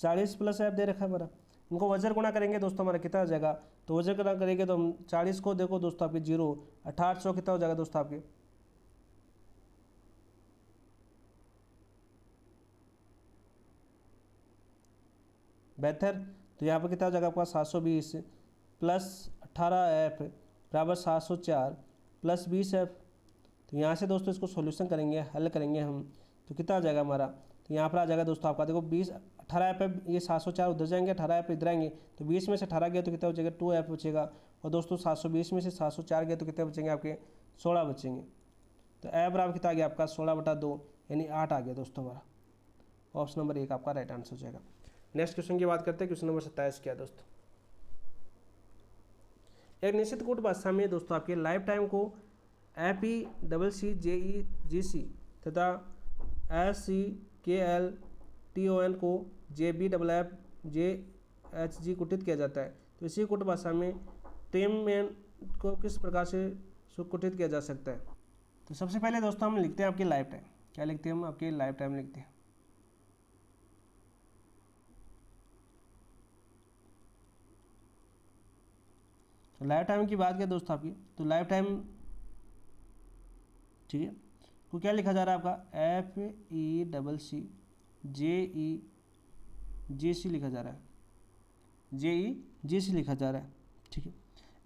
40 + ऐप दे रखा है हमारा। इनको वजन गुणा करेंगे दोस्तों हमारा कितना आ जाएगा, तो वजन गुणा करेंगे तो हम 40 को देखो दोस्तों आपके 0, 800 कितना हो जाएगा दोस्तों आपके बेहतर। तो यहाँ पर कितना हो जाएगा आपका 720 + 18 ऐप बराबर 704 + 20 ऐप। तो यहाँ से दोस्तों इसको सॉल्यूशन करेंगे, हल करेंगे हम, तो कितना आ जाएगा हमारा, तो यहाँ पर आ जाएगा दोस्तों आपका देखो 20 18 ऐप है, ये 704 उधर जाएंगे, 18 ऐप इधर आएंगे, तो 20 में से 18 गया तो कितना बचेगा 2 ऐप बचेगा। और दोस्तों 720 में से 704 गया तो कितने बचेंगे आपके 16 बचेंगे। तो ऐप बराबर कितना आ गया आपका 16/2 यानी 8 आ गया दोस्तों हमारा। ऑप्शन नंबर 1 आपका राइट आंसर हो जाएगा। नेक्स्ट क्वेश्चन की बात करते हैं, क्वेश्चन नंबर 27 क्या है दोस्तों। एक निश्चित कूट भाषा में दोस्तों आपके लाइफ टाइम को FECCJEGC तथा SCKLTON को JBFFJHG कुटित किया जाता है, तो इसी कूट भाषा में टेममेन को किस प्रकार से कुटित किया जा सकता है। तो सबसे पहले दोस्तों हम लिखते हैं आपकी लाइफ टाइम, क्या लिखते हैं हम आपकी लाइफ टाइम लिखते हैं। तो लाइफ टाइम की बात करें दोस्तों आपकी, तो लाइफ टाइम ठीक है तो क्या लिखा जा रहा है आपका FECCJEGC लिखा जा रहा है, JEGC लिखा जा रहा है, ठीक है।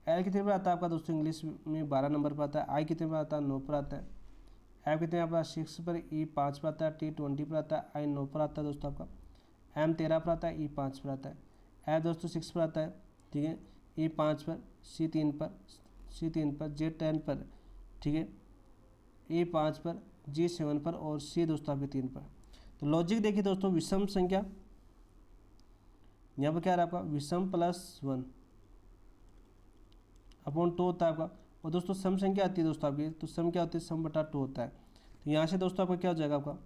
L कितने पर आता है आपका दोस्तों इंग्लिश में 12 नंबर पर आता है, I कितने पर आता है 9 पर आता है, F कितने आपका 6 पर, E 5 पर आता है, T 20 पर आता है, I 9 पर आता है दोस्तों आपका, M 13 पर आता है, E 5 पर आता है, F दोस्तों 6 पर आता है, ठीक है, E 5 पर, C 3 पर, J 10 पर, ठीक है, E 5 पर, G 7 पर और C दोस्तों आपके 3 पर। तो लॉजिक देखिए दोस्तों विषम संख्या यहाँ पर क्या है आपका विषम +1 अपॉन 2 होता है आपका, और दोस्तों सम संख्या आती है दोस्तों आपकी, तो सम क्या होती है सम बटा 2 होता है। तो यहाँ से दोस्तों आपका क्या हो जाएगा आपका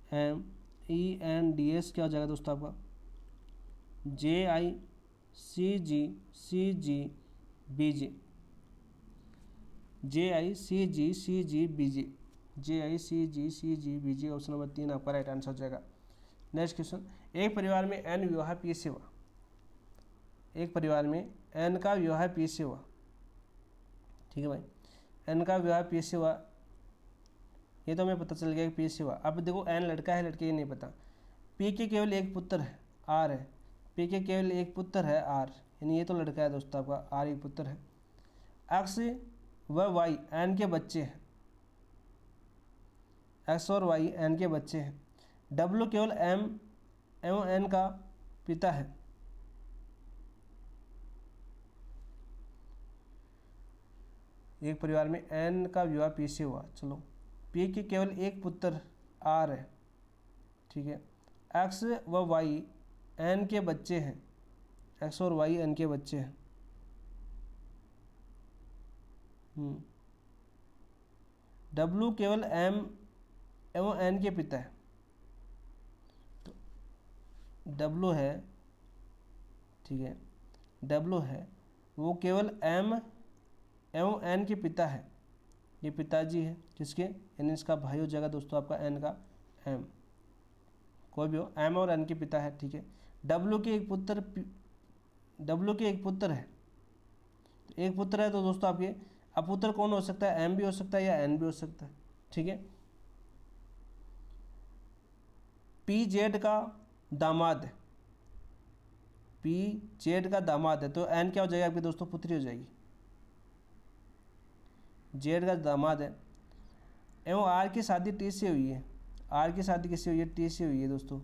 TREMENDS क्या हो जाएगा दोस्तों आपका JICGCGBJ JICGCGBJ ऑप्शन नंबर 3 आपका राइट आंसर हो जाएगा। नेक्स्ट क्वेश्चन, एक परिवार में n विवाह पी से हुआ। एक परिवार में n का विवाह पी से हुआ, ठीक है भाई, n का विवाह पी से हुआ, ये तो हमें पता चल गया कि पी से हुआ। अब देखो n लड़का है लड़की, ये नहीं पता। p के केवल एक पुत्र है, r है, p के केवल एक पुत्र है r, यानी ये तो लड़का है दोस्तों आपका, r एक पुत्र है। x व y n के बच्चे हैं, x और y n के बच्चे हैं। w केवल m एवं n का पिता है। एक परिवार में n का विवाह p से हुआ, चलो p के केवल एक पुत्र r है, ठीक है। x व y n के बच्चे हैं, x और y n के बच्चे हैं। w केवल m एवं n के पिता है, तो w है, ठीक है, w है, वो केवल m एवं n के पिता है, ये पिताजी है किसके, यानी इसका भाई हो जाएगा दोस्तों आपका n का m, कोई भी हो, m और n के पिता है, ठीक है। w के एक पुत्र, w के एक पुत्र है, तो एक पुत्र है तो दोस्तों आपके अपुत्र कौन हो सकता है, m भी हो सकता है या n भी हो सकता है, ठीक है। p जेड का दामाद है, p जेड का दामाद है, तो n क्या हो जाएगा आपके दोस्तों, पुत्री हो जाएगी, जेड का दामाद है। एवं आर की शादी टी से हुई है, आर की शादी किससे हुई है, टी से हुई है दोस्तों,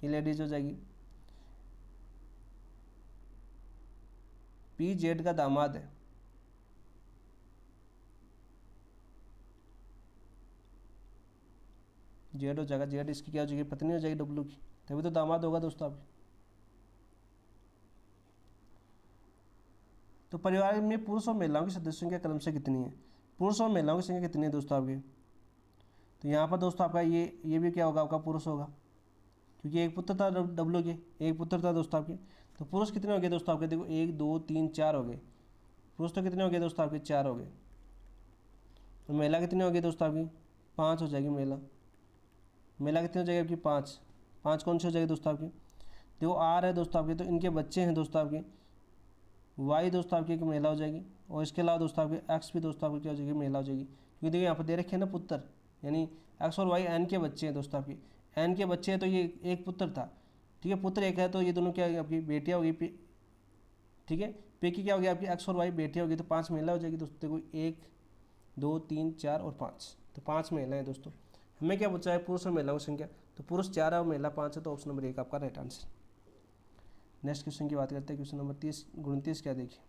ये लेडीज हो जाएगी। पी जेड का दामाद है, जेड हो जाएगा, जेड इसकी क्या हो जाएगी, पत्नी हो जाएगी डब्लू की, तभी तो दामाद होगा दोस्तों आपके। तो परिवार में पुरुष और महिलाओं की सदस्यों की क्रमशः कितनी है, पुरुष और महिलाओं की संख्या कितनी है दोस्तों आपके, तो यहाँ पर दोस्तों आपका ये भी क्या होगा, आपका पुरुष होगा, क्योंकि एक पुत्र था डब्लू के, एक पुत्र था दोस्तों आपके। तो पुरुष कितने हो गए दोस्तों आपके, देखो 1 2 3 4 हो गए, पुरुष तो कितने हो गए दोस्तों आपके, 4 हो गए। तो महिला कितनी हो गई दोस्तों आपकी, 5 हो जाएगी महिला, महिला कितनी हो जाएगी आपकी, 5, 5 कौन सी हो जाएगी दोस्तों आपकी, देखो आर है दोस्तों आपके, तो इनके बच्चे हैं दोस्तों आपके, वाई दोस्तों आपकी एक महिला हो जाएगी, और इसके अलावा दोस्तों आपके एक्स भी दोस्तों आपकी क्या हो जाएगी, महिला हो जाएगी, क्योंकि देखिए यहाँ पर दे रखे हैं ना पुत्र, यानी एक्स और वाई एन के बच्चे हैं दोस्तों आपकी, एन के बच्चे हैं तो ये एक पुत्र था, ठीक है, पुत्र एक है, तो ये दोनों क्या आपकी बेटियाँ होगी, ठीक है, पे की क्या होगी आपकी, एक्स और वाई बेटियाँ होगी, तो 5 महिला हो जाएगी दोस्तों, देखो 1 2 3 4 और 5, तो 5 महिला है दोस्तों। हमें क्या पूछा है, पुरुष और महिलाओं की संख्या, तो पुरुष 4 है और महिला 5 है, तो ऑप्शन नंबर 1 आपका राइट आंसर। नेक्स्ट क्वेश्चन की बात करते हैं, क्वेश्चन नंबर 29 क्या देखिए,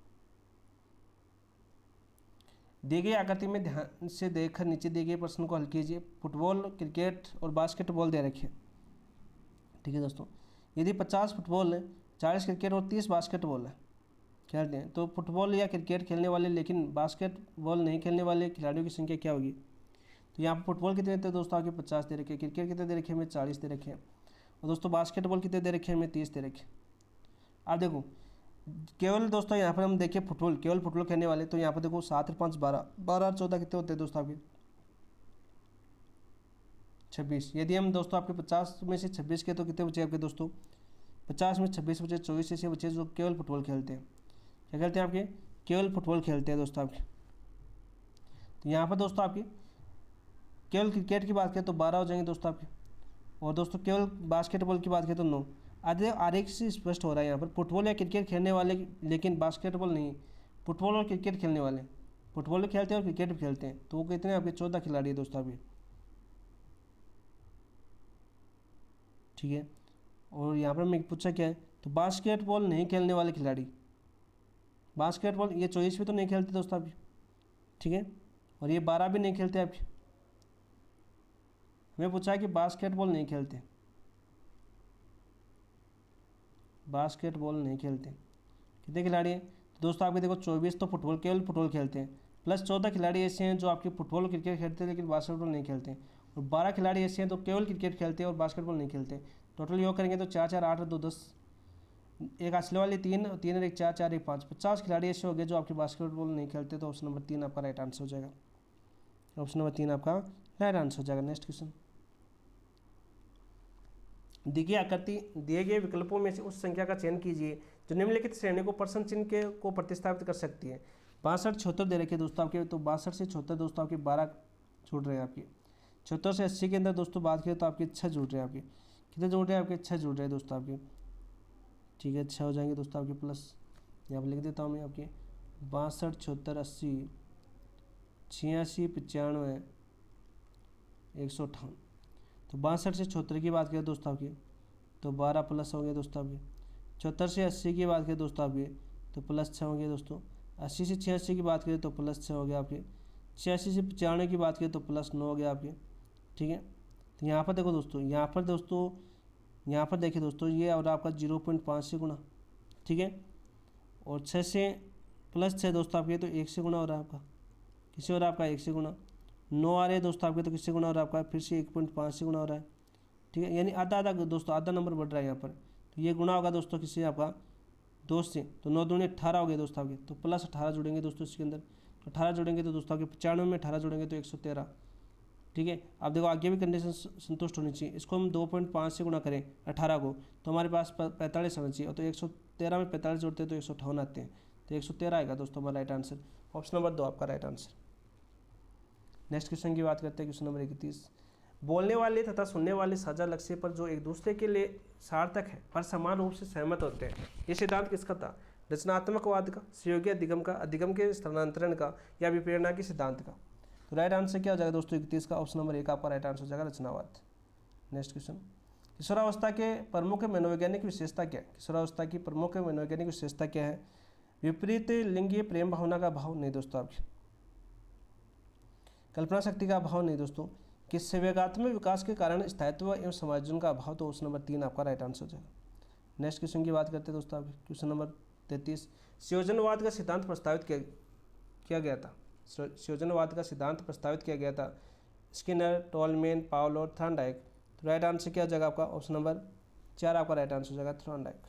दी गई आकृति में ध्यान से देखकर नीचे दिए गए प्रश्न को हल कीजिए। फुटबॉल, क्रिकेट और बास्केटबॉल दे रखे, ठीक है दोस्तों। यदि 50 फुटबॉल है, 40 क्रिकेट और 30 बास्केटबॉल है खेलते हैं, तो फुटबॉल या क्रिकेट खेलने वाले लेकिन बास्केटबॉल नहीं खेलने वाले खिलाड़ियों की संख्या क्या होगी। तो यहाँ पर फुटबॉल कितने थे दोस्तों आपके, 50 दे रखे, क्रिकेट कितने दे रखे हमें, 40 दे रखे हैं, और दोस्तों बास्केटबॉल कितने दे रखे हमें, 30 दे रखे। अब देखो केवल दोस्तों यहाँ पर हम देखिए फुटबॉल, केवल फुटबॉल खेलने वाले, तो यहाँ पर देखो 7 और 5 12, 12 और 14 कितने होते हैं दोस्तों आपके, 26। यदि हम दोस्तों आपके 50 में से 26 के, तो कितने बचे आपके दोस्तों, 50 में 26 बचे, 24 ऐसे बचे जो केवल फुटबॉल खेलते हैं, क्या खेलते हैं आपके, केवल फुटबॉल खेलते हैं दोस्तों आपके। तो यहाँ पर दोस्तों आपके केवल क्रिकेट की बात करें तो 12 हो जाएंगे दोस्तों आपके, और दोस्तों केवल बास्केटबॉल की बात करें तो 9। आरेख से स्पष्ट हो रहा है यहाँ पर फुटबॉल या क्रिकेट खेलने वाले लेकिन बास्केटबॉल नहीं, फुटबॉल और क्रिकेट खेलने वाले, फुटबॉल भी खेलते हैं और क्रिकेट भी खेलते हैं, तो वो कितने आपके 14 खिलाड़ी है दोस्तों आपके, ठीक है। और यहाँ पर मैं पूछा क्या है, तो बास्केटबॉल नहीं खेलने वाले खिलाड़ी, बास्केटबॉल ये 24 भी तो नहीं खेलते दोस्तों आपके, ठीक है, और ये 12 भी नहीं खेलते आपके। हमें पूछा है कि बास्केटबॉल नहीं खेलते, बास्केटबॉल नहीं खेलते, कितने खिलाड़ी हैं, तो दोस्तों आपके देखो 24 तो फुटबॉल केवल फुटबॉल खेलते हैं, प्लस 14 खिलाड़ी ऐसे हैं जो आपके फुटबॉल और क्रिकेट खेलते हैं लेकिन बास्केटबॉल नहीं खेलते हैं, और 12 खिलाड़ी ऐसे हैं तो केवल क्रिकेट खेलते हैं और बास्केटबॉल नहीं खेलते। टोटल योग करेंगे तो 4 4 8 2 10, एक असले वाली 3 3 और 1 4 4 1 5, 50 खिलाड़ी ऐसे हो गए जो आपके बास्केटबॉल नहीं खेलते, तो ऑप्शन नंबर 3 आपका राइट आंसर हो जाएगा, ऑप्शन नंबर 3 आपका राइट आंसर हो जाएगा। नेक्स्ट क्वेश्चन, दिए आकृति दिए गए विकल्पों में से उस संख्या का चयन कीजिए जो निम्नलिखित श्रेणी को प्रश्न चिन्ह के को प्रतिस्थापित कर सकती है। 62 76 दे रखे दोस्तों आपके, तो 62 से 76 दोस्तों आपके 12 छूट रहे हैं आपके। 76 से 80 के अंदर दोस्तों बात करें तो आपके 6 जुड़ रहे हैं आपके। कितने जुड़ रहे हैं आपके? 6 जुड़ रहे हैं दोस्तों आपके। ठीक है, 6 हो जाएंगे दोस्तों आपके प्लस, यहाँ पर लिख देता हूँ मैं आपके 62 76 80 86 95 158। तो 62 से 76 की बात करें दोस्तों आपकी तो 12 प्लस हो गए दोस्तों आपके। 74 से 80 की बात करें दोस्तों आपके तो प्लस 6 हो गए दोस्तों। 80 से 86 की बात करें तो प्लस 6 हो गया आपके। 86 से 95 की बात करें तो प्लस 9 हो गया आपके। ठीक है, तो यहाँ पर देखो दोस्तों, यहाँ पर देखिए दोस्तों, ये और आपका 0.5 से गुणा। ठीक है, और 6 से प्लस 6 दोस्तों आपके तो 1 से गुणा हो रहा है आपका, किसी और आपका 1 से गुणा। 9 आ रहे हैं दोस्तों आपके तो किससे गुणा हो रहा है आपका? फिर से 1.5 से गुणा हो रहा है। ठीक है, यानी आधा आधा दोस्तों, आधा नंबर बढ़ रहा है यहाँ पर। तो ये गुणा होगा दोस्तों किससे? आपका 2 से, तो 9 दूनी 18 हो गए दोस्तों आपके, तो प्लस 18 जुड़ेंगे दोस्तों इसके अंदर। तो 18 जुड़ेंगे तो दोस्तों आपके 95 में 18 जुड़ेंगे तो 113। ठीक है, अब देखो आगे भी कंडीशन संतुष्ट होनी चाहिए। इसको हम 2.5 से गुणा करें 18 को तो हमारे पास 45 आना चाहिए, और तो 113 में 45 जोड़ते हैं तो 158 आते हैं, तो 113 आएगा दोस्तों हमारा राइट आंसर। ऑप्शन नंबर 2 आपका राइट आंसर। नेक्स्ट क्वेश्चन की बात करते हैं, क्वेश्चन नंबर 31। बोलने वाले तथा सुनने वाले साझा लक्ष्य पर जो एक दूसरे के लिए सार्थक है पर समान रूप से सहमत होते हैं, ये सिद्धांत किसका था? रचनात्मकवाद का, सहयोगी अधिगम का, अधिगम के स्थानांतरण का, या विप्रेरणा के सिद्धांत का? तो राइट आंसर क्या हो जाएगा दोस्तों 31 का? ऑप्शन नंबर 1 आपका राइट आंसर हो जाएगा, रचनावाद। नेक्स्ट क्वेश्चन, किशोरावस्था के प्रमुख मनोवैज्ञानिक विशेषता क्या है? किशोरावस्था की प्रमुख मनोवैज्ञानिक विशेषता क्या है? विपरीत लिंगीय प्रेम भावना का अभाव नहीं दोस्तों आपकी, कल्पना शक्ति का अभाव नहीं दोस्तों, कि संवेगात्मक विकास के कारण स्थायित्व एवं समायोजन का अभाव, तो ऑप्शन नंबर 3 आपका राइट आंसर हो जाएगा। नेक्स्ट क्वेश्चन की बात करते हैं दोस्तों आप, क्वेश्चन नंबर 33। संयोजनवाद का सिद्धांत प्रस्तावित किया गया था? संयोजनवाद का सिद्धांत प्रस्तावित किया गया था स्किनर, टोलमैन, पाउलो और थॉर्नडाइक। तो राइट आंसर क्या हो जाएगा आपका? ऑप्शन नंबर 4 आपका राइट आंसर हो जाएगा, थॉर्नडाइक।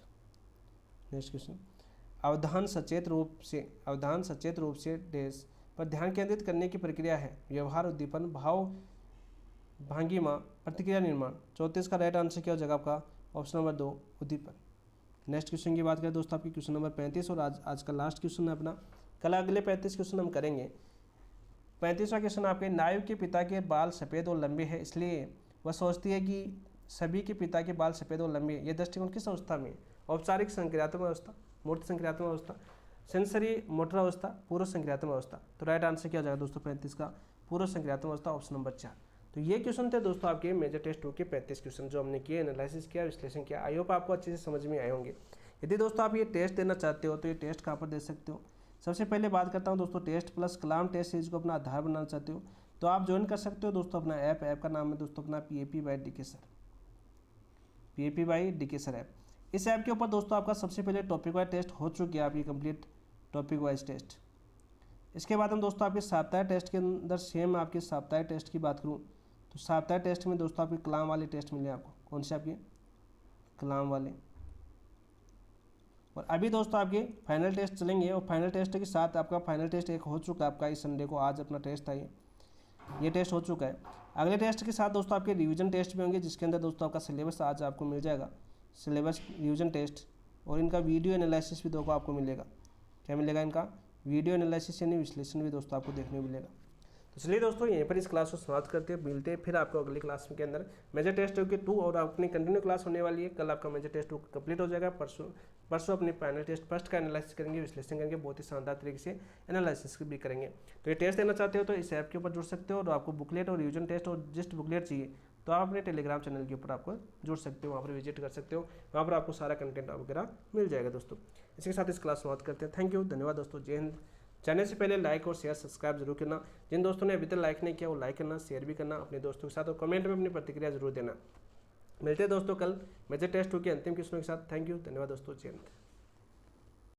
नेक्स्ट क्वेश्चन, अवधान सचेत रूप से डेस पर ध्यान केंद्रित करने की प्रक्रिया है? व्यवहार, उद्दीपन, भाव, भांगिमा, प्रतिक्रिया, निर्माण। 34 का राइट आंसर क्या हो जाएगा आपका? ऑप्शन नंबर 2 उद्दीपन। नेक्स्ट क्वेश्चन की बात करें दोस्तों आपकी, क्वेश्चन नंबर 35, और आज का लास्ट क्वेश्चन है अपना। कल अगले 35 क्वेश्चन हम करेंगे। 35वां क्वेश्चन आपके, नायु के पिता के बाल सफ़ेद और लंबे हैं इसलिए वह सोचती है कि सभी के पिता के बाल सफ़ेद और लंबे हैं। यह दृष्टिकोण किस अवस्था में? औपचारिक संक्रियात्मक अवस्था, मूर्त संक्रियात्मक अवस्था, सेंसरी मोटर अवस्था, पूर्व संक्रियात्मक अवस्था। तो राइट आंसर क्या हो जाएगा दोस्तों 35 का? पूर्व संक्रियात्मक अवस्था, ऑप्शन नंबर 4। तो ये क्वेश्चन थे दोस्तों आपके मेजर टेस्ट 2 के 35 क्वेश्चन जो हमने किए, एनालिसिस किया, विश्लेषण किया। आई होप आपको अच्छे से समझ में आए होंगे। यदि दोस्तों आप ये टेस्ट देना चाहते हो तो ये टेस्ट कहाँ पर दे सकते हो? सबसे पहले बात करता हूँ दोस्तों, टेस्ट प्लस कलाम टेस्ट सीरीज को अपना आधार बनाना चाहते हो तो आप ज्वाइन कर सकते हो दोस्तों अपना ऐप का नाम है दोस्तों अपना PAP by DK sir, PAP by DK sir app. इस ऐप के ऊपर दोस्तों आपका सबसे पहले टॉपिक वाइज टेस्ट हो चुकी है आपकी कंप्लीट टॉपिक वाइज टेस्ट। इसके बाद हम दोस्तों आपके साप्ताहिक टेस्ट के अंदर सेम आपके साप्ताहिक टेस्ट की बात करूँ तो साप्ताहिक टेस्ट में दोस्तों आपके कलाम वाले टेस्ट मिले आपको। कौन से आपके? कलाम वाले। और अभी दोस्तों आपके फाइनल टेस्ट चलेंगे, और फाइनल टेस्ट के साथ आपका फाइनल टेस्ट एक हो चुका है आपका इस संडे को, आज अपना टेस्ट था ये टेस्ट हो चुका है। अगले टेस्ट के साथ दोस्तों आपके रिवीजन टेस्ट भी होंगे जिसके अंदर दोस्तों आपका सिलेबस आज आपको मिल जाएगा, सिलेबस रिवीजन टेस्ट, और इनका वीडियो एनालिसिस भी दोस्तों को आपको मिलेगा। क्या मिलेगा? इनका वीडियो एनालिसिस यानी विश्लेषण भी दोस्तों आपको देखने को मिलेगा। तो चलिए दोस्तों यहीं पर इस क्लास को समाप्त करते हैं, मिलते हैं फिर आपको अगली क्लास के अंदर मेजर टेस्ट 2 और अपनी कंटिन्यू क्लास होने वाली है। कल आपका मेजर टेस्ट 2 कंप्लीट हो जाएगा। परसों अपनी फाइनल टेस्ट फर्स्ट का एनालिसिस करेंगे, विश्लेषण करेंगे, बहुत ही शानदार तरीके से एनालिसिस भी करेंगे। तो ये टेस्ट देना चाहते हो तो इस ऐप के ऊपर जुड़ सकते हो, और आपको बुकलेट और रिवीजन टेस्ट और जस्ट बुकलेट चाहिए तो आप अपने टेलीग्राम चैनल के ऊपर आपको जुड़ सकते हो, वहाँ पर विजिट कर सकते हो, वहाँ पर आपको सारा कंटेंट वगैरह मिल जाएगा दोस्तों। इसी के साथ इस क्लास समाप्त करते हैं। थैंक यू, धन्यवाद दोस्तों, जय हिंद। चैनल से पहले लाइक और शेयर सब्सक्राइब जरूर करना। जिन दोस्तों ने अभी तक लाइक नहीं किया वो लाइक करना, शेयर भी करना अपने दोस्तों के साथ, और कमेंट में अपनी प्रतिक्रिया जरूर देना। मिलते हैं दोस्तों कल मेजर टेस्ट 2 के अंतिम क्वेश्चनों के साथ। थैंक यू, धन्यवाद दोस्तों, जय हिंद।